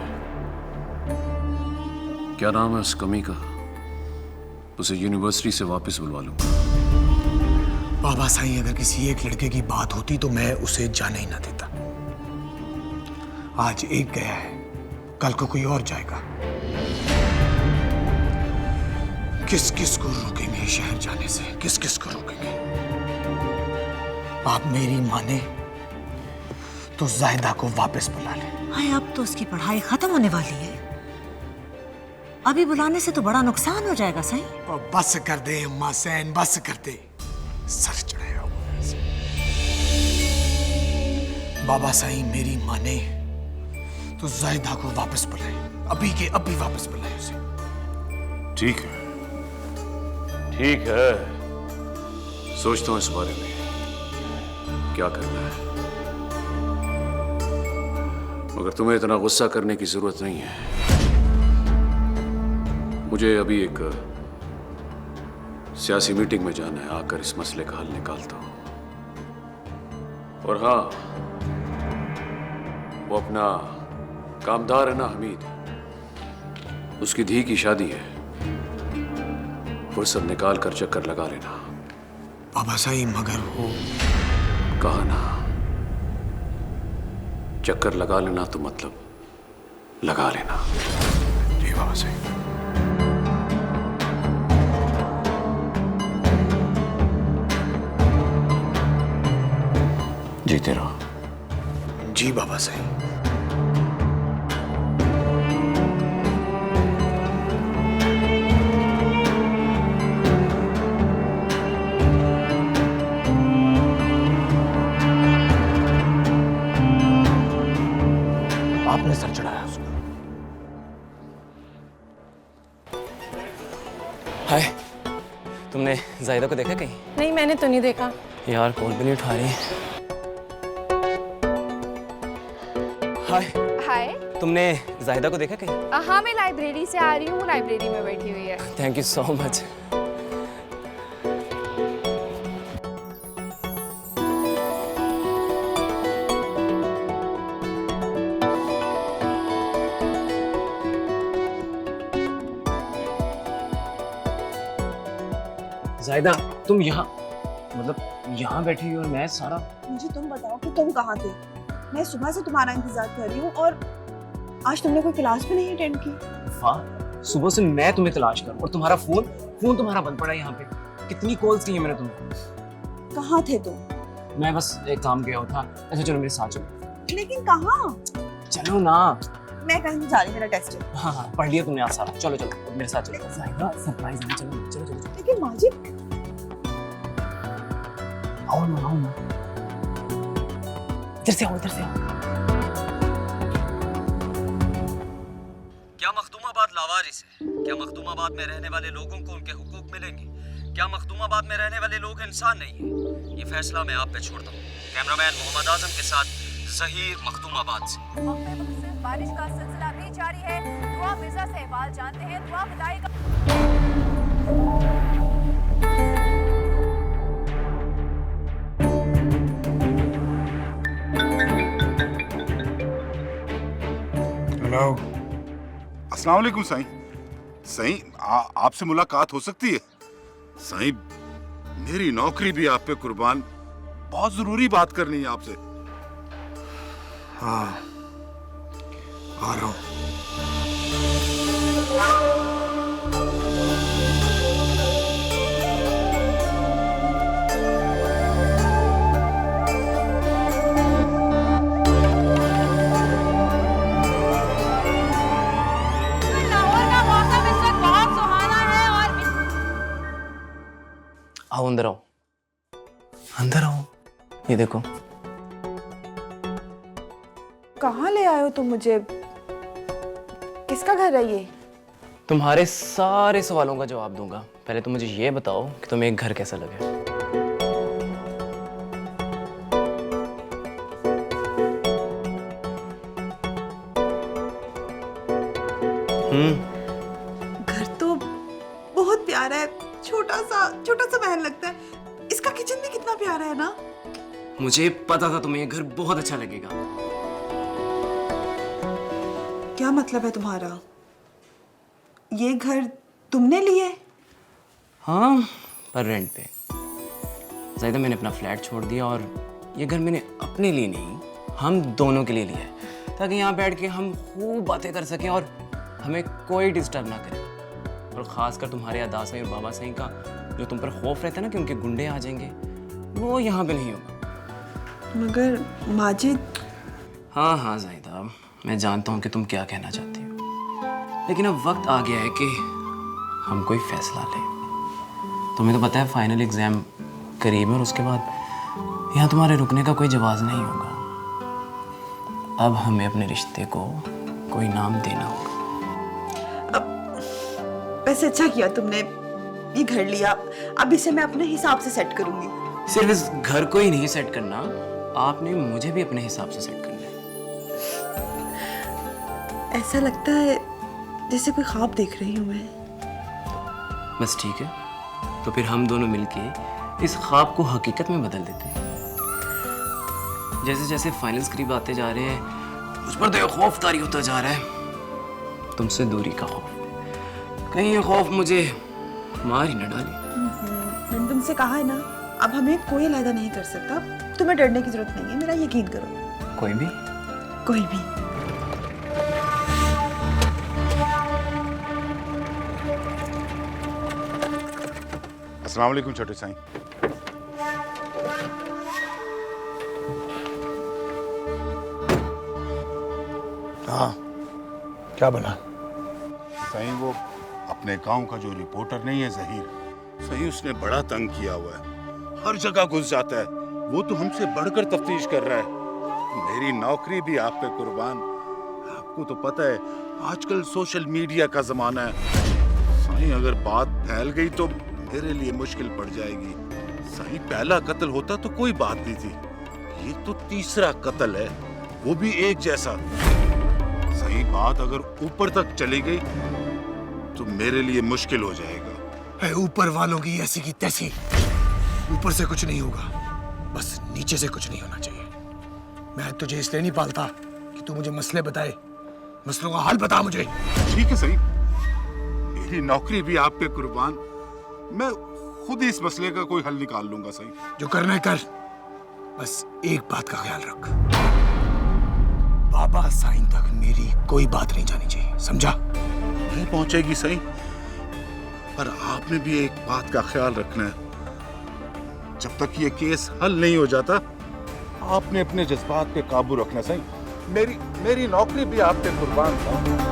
क्या नाम है उस कमी का? उसे यूनिवर्सिटी से वापस बुलवा लूंगा। बाबा साईं, अगर किसी एक लड़के की बात होती तो मैं उसे जाने ही ना देता। आज एक गया है, कल को कोई और जाएगा। किस किस को रोकेंगे शहर जाने से, किस किस को रोकेंगे? आप मेरी माने तो जायदा को वापस बुला लें। हाय, अब तो उसकी पढ़ाई खत्म होने वाली है, अभी बुलाने से तो बड़ा नुकसान हो जाएगा। सही और बस कर दे अम्मा सैन, बस कर दे। सर चढ़ाया हुआ है। बाबा साईं मेरी माने तो जायदा को वापस बुलाए, अभी के अभी वापस बुलाए उसे। ठीक है, ठीक है, सोचता हूं इस बारे में क्या करना है, मगर तुम्हें इतना गुस्सा करने की जरूरत नहीं है। मुझे अभी एक सियासी मीटिंग में जाना है, आकर इस मसले का हल निकालता हूं। और हाँ, वो अपना कामदार है ना हमीद, उसकी धी की शादी है, फुर्सत निकाल कर चक्कर लगा लेना। बाबा साईं मगर वो कहा ना, चक्कर लगा लेना तो मतलब लगा लेना। जी बाबा साईं। जीते रहो। जी बाबा साईं। आपने सर चढ़ाया उसको। हाय, तुमने जाहिदा को देखा कहीं? नहीं, मैंने तो नहीं देखा। यार कॉल भी नहीं उठा रही। हाय, हाय। तुमने जाहिदा को देखा कहीं? हाँ, मैं लाइब्रेरी से आ रही हूँ, लाइब्रेरी में बैठी हुई है। Thank you so much. Zahida, तुम यहाँ यहाँ बैठी हुई और मैं सारा। मुझे तुम बताओ कि तुम कहाँ थे? मैं सुबह से तुम्हारा इंतजार कर रही हूँ और आज तुमने कोई क्लास भी नहीं अटेंड की। वाह, सुबह से मैं तुम्हें तलाश कर और तुम्हारा फोन तुम्हारा बंद पड़ा है यहाँ पे। कितनी कॉल्स की है मैंने तुम्हें। कहाँ थे तुम? मैं बस एक काम गया था। अच्छा चलो मेरे साथ चलो। लेकिन कहाँ? चलो ना। मैं कहीं नहीं जा रही, मेरा टेस्ट है। हाँ, पढ़ लिया तुमने आज सारा। चलो चलो मेरे साथ चलो। सरप्राइज है, चलो चलो चलो। लेकिन माजिद, आओ ना। इधर से आओ। क्या मखदूमाबाद लावारिस है? क्या मखदूमाबाद में रहने वाले लोगों को उनके हुकूक मिलेंगे? क्या मखदूमाबाद में रहने वाले लोग इंसान नहीं है? ये फैसला मैं आप पे छोड़ता हूँ। कैमरामैन मोहम्मद आजम के साथ जहीर, मखदूमाबाद से। बारिश का सिलसिला भी जारी है। दुआ मिर्जा से अहवाल जानते हैं। दुआ बताएगा। हेलो, अस्सलाम वालेकुम साईं। सही आपसे मुलाकात हो सकती है? सही मेरी नौकरी भी आप पे कुर्बान, बहुत जरूरी बात करनी है आपसे। हाँ आ रहा हूँ। आओ अंदर आओ, अंदर आओ। ये देखो। कहाँ ले आए हो तुम मुझे? किसका घर है ये? तुम्हारे सारे सवालों का जवाब दूंगा। पहले तुम मुझे ये बताओ कि तुम्हें एक घर कैसा लगे। घर तो बहुत प्यारा है, छोटा सा महल लगता है। इसका किचन भी कितना प्यारा है ना। मुझे पता था तुम्हें ये घर बहुत अच्छा लगेगा। क्या मतलब है तुम्हारा? ये घर तुमने लिए? हाँ, पर रेंट पे। ज़ाहिदा मैंने अपना फ्लैट छोड़ दिया और ये घर मैंने अपने लिए नहीं, हम दोनों के लिए लिया है, ताकि यहाँ बैठ के हम खूब बातें कर सकें और हमें कोई डिस्टर्ब ना करे। और ख़ासकर तुम्हारे अदा साईं और बाबा साईं का जो तुम पर खौफ रहता है ना कि उनके गुंडे आ जाएंगे, वो यहाँ पे नहीं होगा। मगर माजिद। हाँ हाँ ज़ाहिदा, मैं जानता हूँ कि तुम क्या कहना चाहती हो, लेकिन अब वक्त आ गया है कि हम कोई फैसला लें। तुम्हें तो पता है फाइनल एग्ज़ाम करीब है और उसके बाद यहाँ तुम्हारे रुकने का कोई जवाब नहीं होगा। अब हमें अपने रिश्ते को कोई नाम देना होगा। वैसे अच्छा किया तुमने ये घर लिया। अब इसे मैं अपने हिसाब से सेट करूंगी। सिर्फ इस घर को ही नहीं सेट करना, आपने मुझे भी अपने हिसाब से सेट करना है। ऐसा लगता है जैसे कोई ख्वाब देख रही हूँ मैं। बस ठीक है, तो फिर हम दोनों मिलके इस ख्वाब को हकीकत में बदल देते हैं। जैसे जैसे फाइनल्स करीब आते जा रहे हैं, मुझ पर तो ये खौफ तारी होता जा रहा है, तुमसे दूरी का खौफ। कहीं ये खौफ मुझे मार ही न डाले। मैंने तुमसे कहा है ना, अब हमें कोई अलहदा नहीं कर सकता। तुम्हें डरने की जरूरत नहीं है, मेरा यकीन करो। कोई भी? कोई भी। अस्सलाम वालेकुम छोटे साईं। हाँ, क्या बना? साईं वो अपने गांव का जो रिपोर्टर नहीं है जहीर, सही उसने बड़ा तंग किया हुआ है, हर जगह घुस जाता है। वो तो हमसे बढ़कर तफ्तीश कर रहा है। मेरी नौकरी भी आप पे कुर्बान। आपको तो पता है आजकल सोशल मीडिया का जमाना है। साईं अगर बात फैल गई तो मेरे लिए मुश्किल पड़ जाएगी। साईं पहला कत्ल होता तो कोई बात नहीं थी, ये तो तीसरा कत्ल है, वो भी एक जैसा। सही बात अगर ऊपर तक चली गई तो मेरे लिए मुश्किल हो जाएगा। ऊपर वालों की ऐसी की तैसी, ऊपर से कुछ नहीं होगा, बस नीचे से कुछ नहीं होना चाहिए। मैं तुझे इसलिए नहीं पालता कि तू मुझे मसले बताए, मसलों का हल बता मुझे। ठीक है सही, मेरी नौकरी भी आप पे कुर्बान, मैं खुद इस मसले का कोई हल निकाल लूंगा। सही, जो करना है कर, बस एक बात का ख्याल रख, बाबा साईं तक मेरी कोई बात नहीं जानी चाहिए, समझा? नहीं पहुंचेगी सही, पर आपने भी एक बात का ख्याल रखना है, जब तक ये केस हल नहीं हो जाता आपने अपने जज्बात पे काबू रखना। सही, मेरी नौकरी भी आप पे कुर्बान था।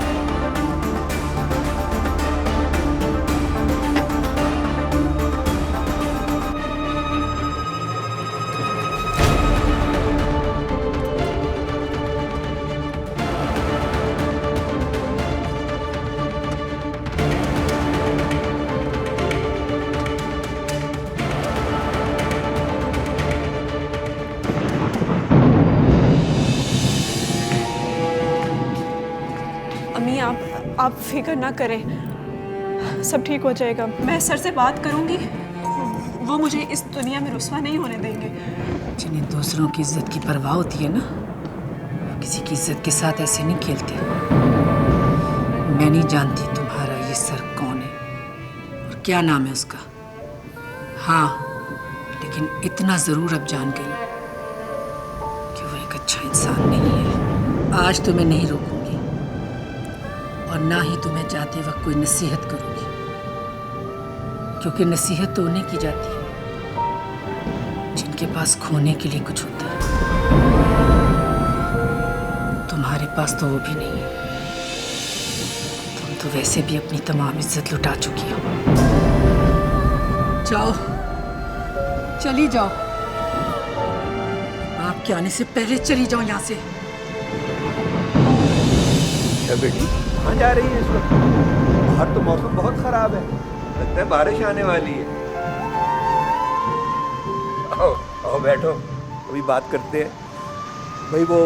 आप फिक्र ना करें, सब ठीक हो जाएगा। मैं सर से बात करूंगी, वो मुझे इस दुनिया में रुस्वा नहीं होने देंगे। जिन्हें दूसरों की इज्जत की परवाह होती है ना, वो किसी की इज्जत के साथ ऐसे नहीं खेलते। मैं नहीं जानती तुम्हारा ये सर क्या नाम है उसका? हाँ, लेकिन इतना जरूर अब जान गई कि वो एक अच्छा इंसान नहीं है। आज तो मैं नहीं रोकूंगी और ना ही तुम्हें जाते वक्त कोई नसीहत करूंगी, क्योंकि नसीहत तो उन्हें की जाती है जिनके पास खोने के लिए कुछ होता है। तुम्हारे पास तो वो भी नहीं है। तुम तो वैसे भी अपनी तमाम इज्जत लुटा चुकी हो। जाओ, चली जाओ। आपके आने से पहले चली जाओ यहाँ से। क्या बेटी, कहाँ जा रही है इस वक्त? बाहर तो मौसम बहुत खराब है, लगता है बारिश आने वाली है। आओ आओ बैठो, अभी बात करते हैं। भाई वो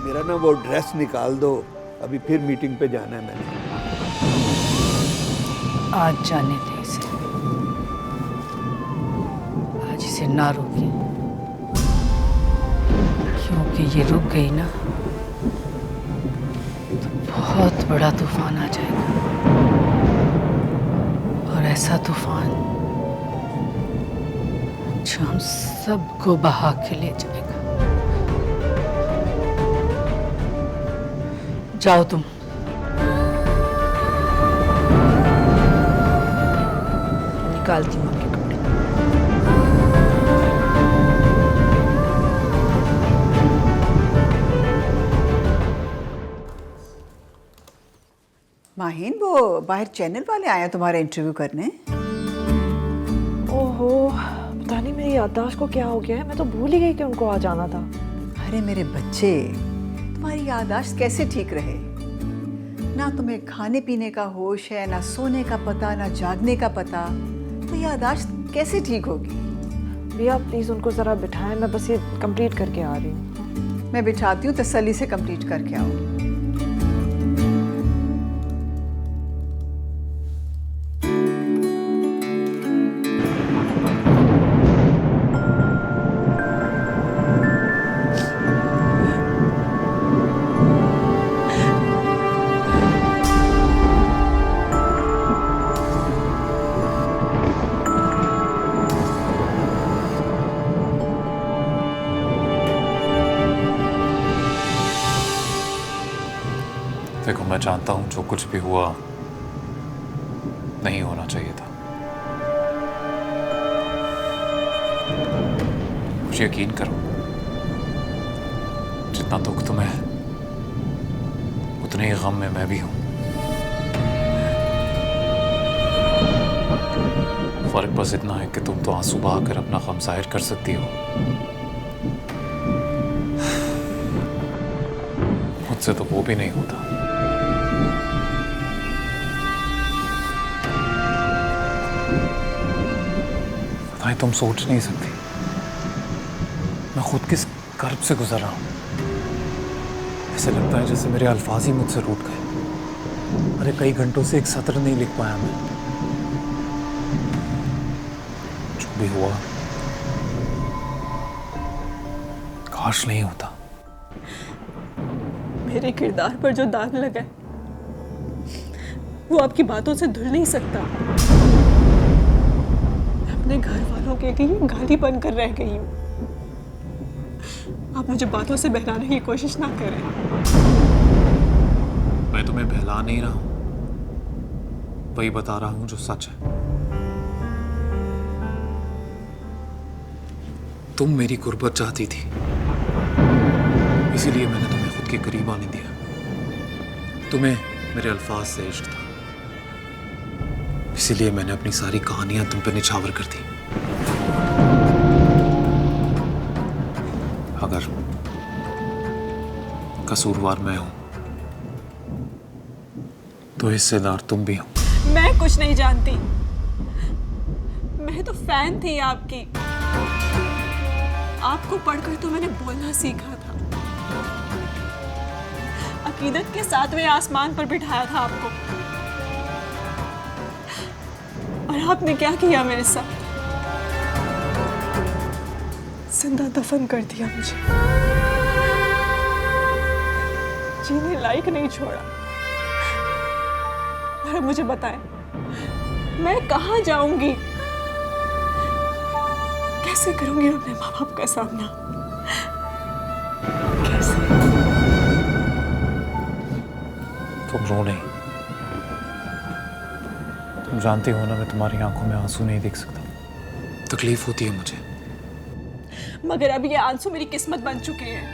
मेरा ना वो ड्रेस निकाल दो, अभी फिर मीटिंग पे जाना है मैंने। आज जाने दे इसे, आज इसे ना रोके, क्योंकि ये रुक गई ना तो बहुत बड़ा तूफान आ जाएगा, और ऐसा तूफान जो हम सबको बहा के ले जाएगा। जाओ तुम। निकालती हूँ आपके कपड़े। माहिन, वो बाहर चैनल वाले आए हैं तुम्हारा इंटरव्यू करने। ओहो, पता नहीं मेरी याददाश्त को क्या हो गया है, मैं तो भूल ही गई कि उनको आ जाना था। अरे मेरे बच्चे, तुम्हारी याददाश्त कैसे ठीक रहे? ना तुम्हें खाने पीने का होश है, ना सोने का पता, ना जागने का पता, तो याददाश्त कैसे ठीक होगी? भैया प्लीज़ उनको ज़रा बिठाएं, मैं बस ये कंप्लीट करके आ रही हूँ। मैं बिठाती हूँ, तसल्ली से कंप्लीट करके आओ। देखो, मैं जानता हूं जो कुछ भी हुआ नहीं होना चाहिए था। मुझे यकीन करो, जितना दुख तुम्हें उतने ही गम में मैं भी हूं। फर्क बस इतना है कि तुम तो आंसू बहाकर अपना गम जाहिर कर सकती हो, मुझसे तो वो भी नहीं होता। तुम सोच नहीं सकती मैं खुद किस कर्ब से गुजर रहा हूं। ऐसे लगता है जैसे मेरे अल्फाज ही मुझसे रूठ गए। अरे कई घंटों से एक सत्र नहीं लिख पाया मैं। जो भी हुआ काश नहीं होता। मेरे किरदार पर जो दाग लगा है वो आपकी बातों से धुल नहीं सकता। अपने घर वालों के लिए गाली बनकर रह गई हूँ। आप मुझे बातों से बहलाने की कोशिश ना करें। मैं तुम्हें बहला नहीं रहा हूं, वही बता रहा हूं जो सच है। तुम मेरी गुर्बत चाहती थी, इसीलिए मैंने तुम्हें खुद के करीब आने दिया। तुम्हें मेरे अल्फाज से इश्क था, इसीलिए मैंने अपनी सारी कहानियां तुम पे निछावर कर दी। अगर कसूरवार मैं हूं तो हिस्सेदार तुम भी हो। मैं कुछ नहीं जानती, मैं तो फैन थी आपकी। आपको पढ़कर तो मैंने बोलना सीखा था। अकीदत के 7वें आसमान पर बिठाया था आपको, और आपने क्या किया मेरे साथ? जिंदा दफन कर दिया मुझे, जीने लायक नहीं छोड़ा। और अब मुझे बताएं, मैं कहाँ जाऊंगी? कैसे करूंगी अपने माँ बाप का सामना? कैसे? तुम रो नहीं। तुम जानती हो ना, मैं तुम्हारी आंखों में आंसू नहीं देख सकता। तकलीफ होती है मुझे। मगर अब ये आंसू मेरी किस्मत बन चुके हैं।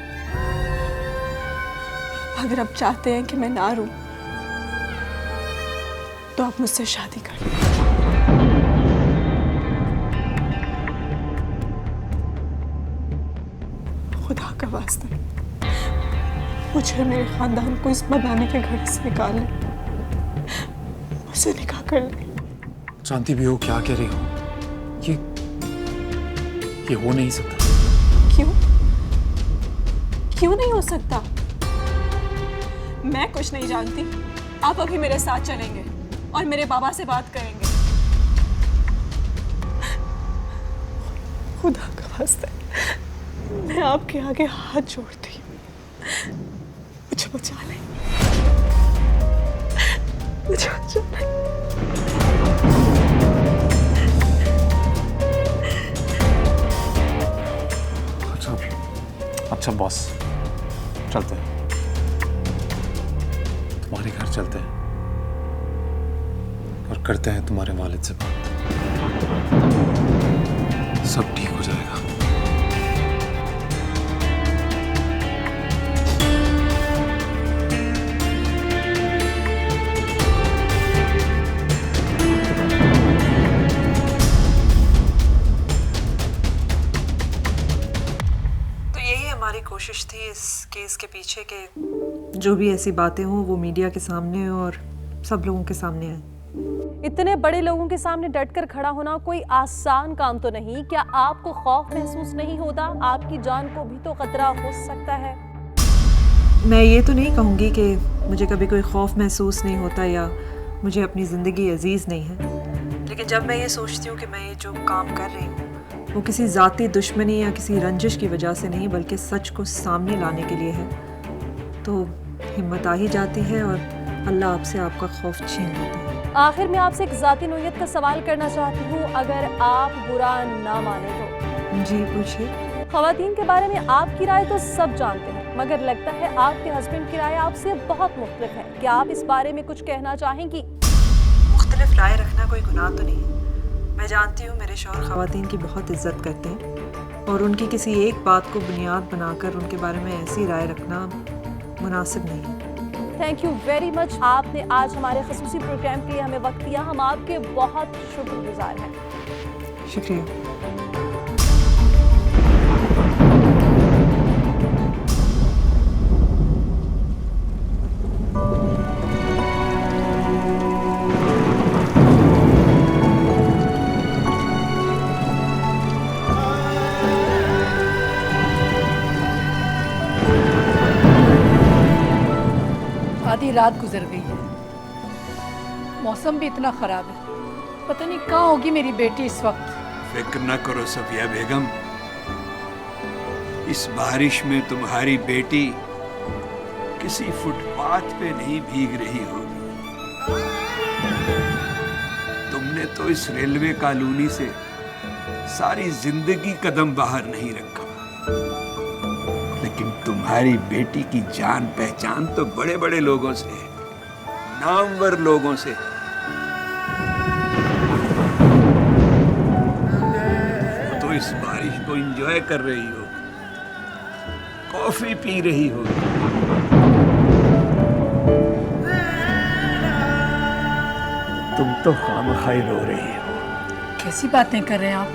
अगर आप चाहते हैं कि मैं ना रो, तो आप मुझसे शादी कर लो। खुदा का वास्ता, मुझे मेरे खानदान को इस बनाने के घड़े से निकाल ले, मुझसे निकाह कर ले। जानती भी हो क्या कह रही हो? ये हो नहीं सकता। क्यों? क्यों नहीं हो सकता? मैं कुछ नहीं जानती। आप अभी मेरे साथ चलेंगे और मेरे बाबा से बात करेंगे। खुदा का वास्ता, मैं आपके आगे हाथ जोड़ती हूँ, मुझे बचा लें, मुझे बचा लें। अच्छा बॉस, चलते हैं, तुम्हारे घर चलते हैं और करते हैं तुम्हारे वालिद से बात। सब ठीक हो जाएगा। कोशिश थी इस केस के पीछे के जो भी ऐसी बातें हों वो मीडिया के सामने और सब लोगों के सामने आए। इतने बड़े लोगों के सामने डटकर खड़ा होना कोई आसान काम तो नहीं। क्या आपको खौफ महसूस नहीं होता? आपकी जान को भी तो खतरा हो सकता है। मैं ये तो नहीं कहूँगी कि मुझे कभी कोई खौफ महसूस नहीं होता या मुझे अपनी ज़िंदगी अजीज़ नहीं है, लेकिन जब मैं ये सोचती हूँ कि मैं ये जो काम कर रही हूँ वो किसी ज़ाती दुश्मनी या किसी रंजिश की वजह से नहीं बल्कि सच को सामने लाने के लिए है, तो हिम्मत आ ही जाती है और अल्लाह आपसे आपका खौफ छीन लेता है। आखिर में आपसे एक ज़ाती नोयत का सवाल करना चाहती हूँ, अगर आप बुरा ना माने तो। जी पूछिए। ख़वातीन के बारे में आपकी राय तो सब जानते हैं, मगर लगता है आपके हस्बैंड की राय आपसे बहुत मुख्तलिफ है। क्या आप इस बारे में कुछ कहना चाहेंगी? मुख्तलिफ राय रखना कोई गुनाह तो नहीं है। मैं जानती हूँ मेरे शौहर ख़वातीन की बहुत इज्जत करते हैं और उनकी किसी एक बात को बुनियाद बनाकर उनके बारे में ऐसी राय रखना मुनासिब नहीं है। Thank you very much. आपने आज हमारे ख़ुसूसी प्रोग्राम के लिए हमें वक्त दिया, हम आपके बहुत शुक्रगुजार हैं। शुक्रिया। आधी रात गुजर गई है, मौसम भी इतना खराब है, पता नहीं कहाँ होगी मेरी बेटी इस वक्त। फिक्र न करो सफिया बेगम, इस बारिश में तुम्हारी बेटी किसी फुटपाथ पे नहीं भीग रही होगी। तुमने तो इस रेलवे कॉलोनी से सारी जिंदगी कदम बाहर नहीं रखा, लेकिन तुम्हारी बेटी की जान पहचान तो बड़े बड़े लोगों से है, नामवर लोगों से। तो इस बारिश को एंजॉय कर रही हो, कॉफी पी रही हो। तुम तो खामखाई रो रही हो। कैसी बातें कर रहे हैं आप?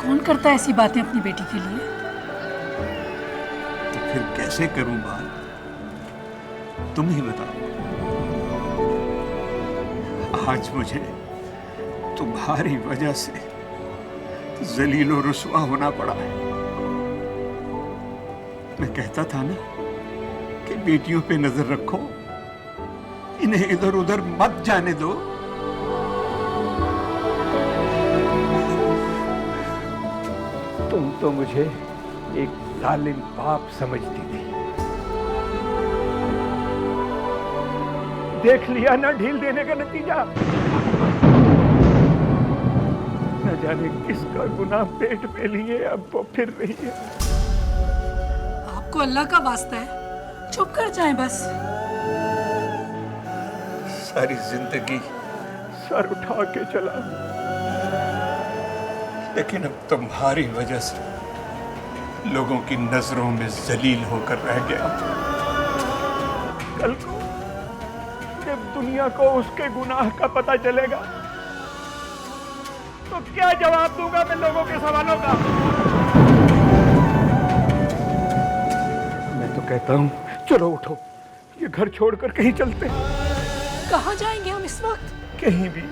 कौन करता है ऐसी बातें अपनी बेटी के लिए? तो फिर कैसे करूं बात, तुम ही बताओ। आज मुझे तुम्हारी वजह से जलीलो रुसवा होना पड़ा है। मैं कहता था ना कि बेटियों पे नजर रखो, इन्हें इधर उधर मत जाने दो। तुम तो मुझे एक जालिम बाप समझती थी। देख लिया ना ढील देने का नतीजा। न जाने किसका गुनाह पेट पे लिए अब वो फिर रही है। आपको अल्लाह का वास्ता है, चुप कर जाएं बस। सारी जिंदगी सर उठा के चला, लेकिन अब तुम्हारी वजह से लोगों की नजरों में जलील होकर रह गया। कल को जब दुनिया को उसके गुनाह का पता चलेगा तो क्या जवाब दूंगा मैं लोगों के सवालों का? मैं तो कहता हूं चलो उठो, ये घर छोड़कर कहीं चलते हैं। कहाँ जाएंगे हम इस वक्त? कहीं भी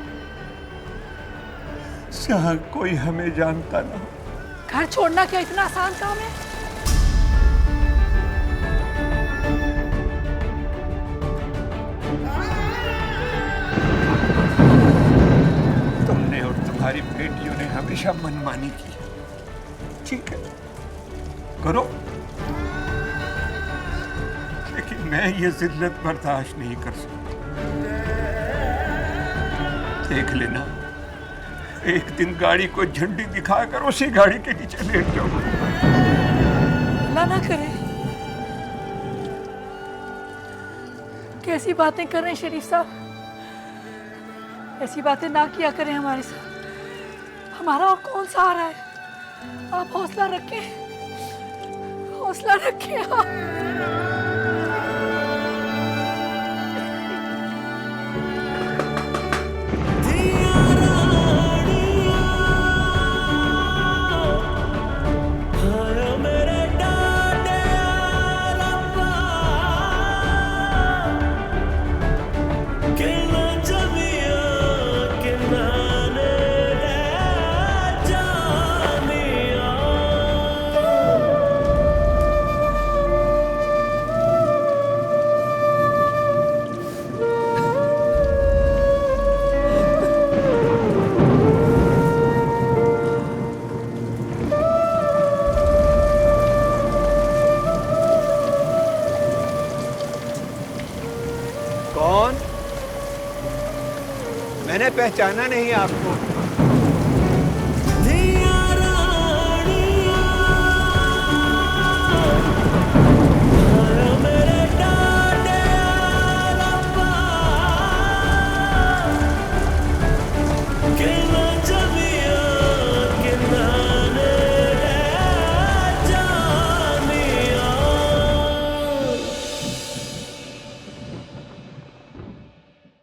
जहां कोई हमें जानता ना हो। घर छोड़ना क्या इतना आसान काम है? तुमने और तुम्हारी बेटियों ने हमेशा मनमानी की, ठीक है करो, लेकिन मैं ये जिल्लत बर्दाश्त नहीं कर सकता। देख लेना, एक दिन गाड़ी को झंडी दिखाकर उसी गाड़ी के नीचे लेट जाऊंगा। अल्लाह ना करे। कैसी बातें कर रहे हैं शरीफ साहब, ऐसी बातें ना किया करें हमारे साथ। हमारा और कौन सहारा है? आप हौसला रखें, हौसला रखें आप। कौन? मैंने पहचाना नहीं आपको।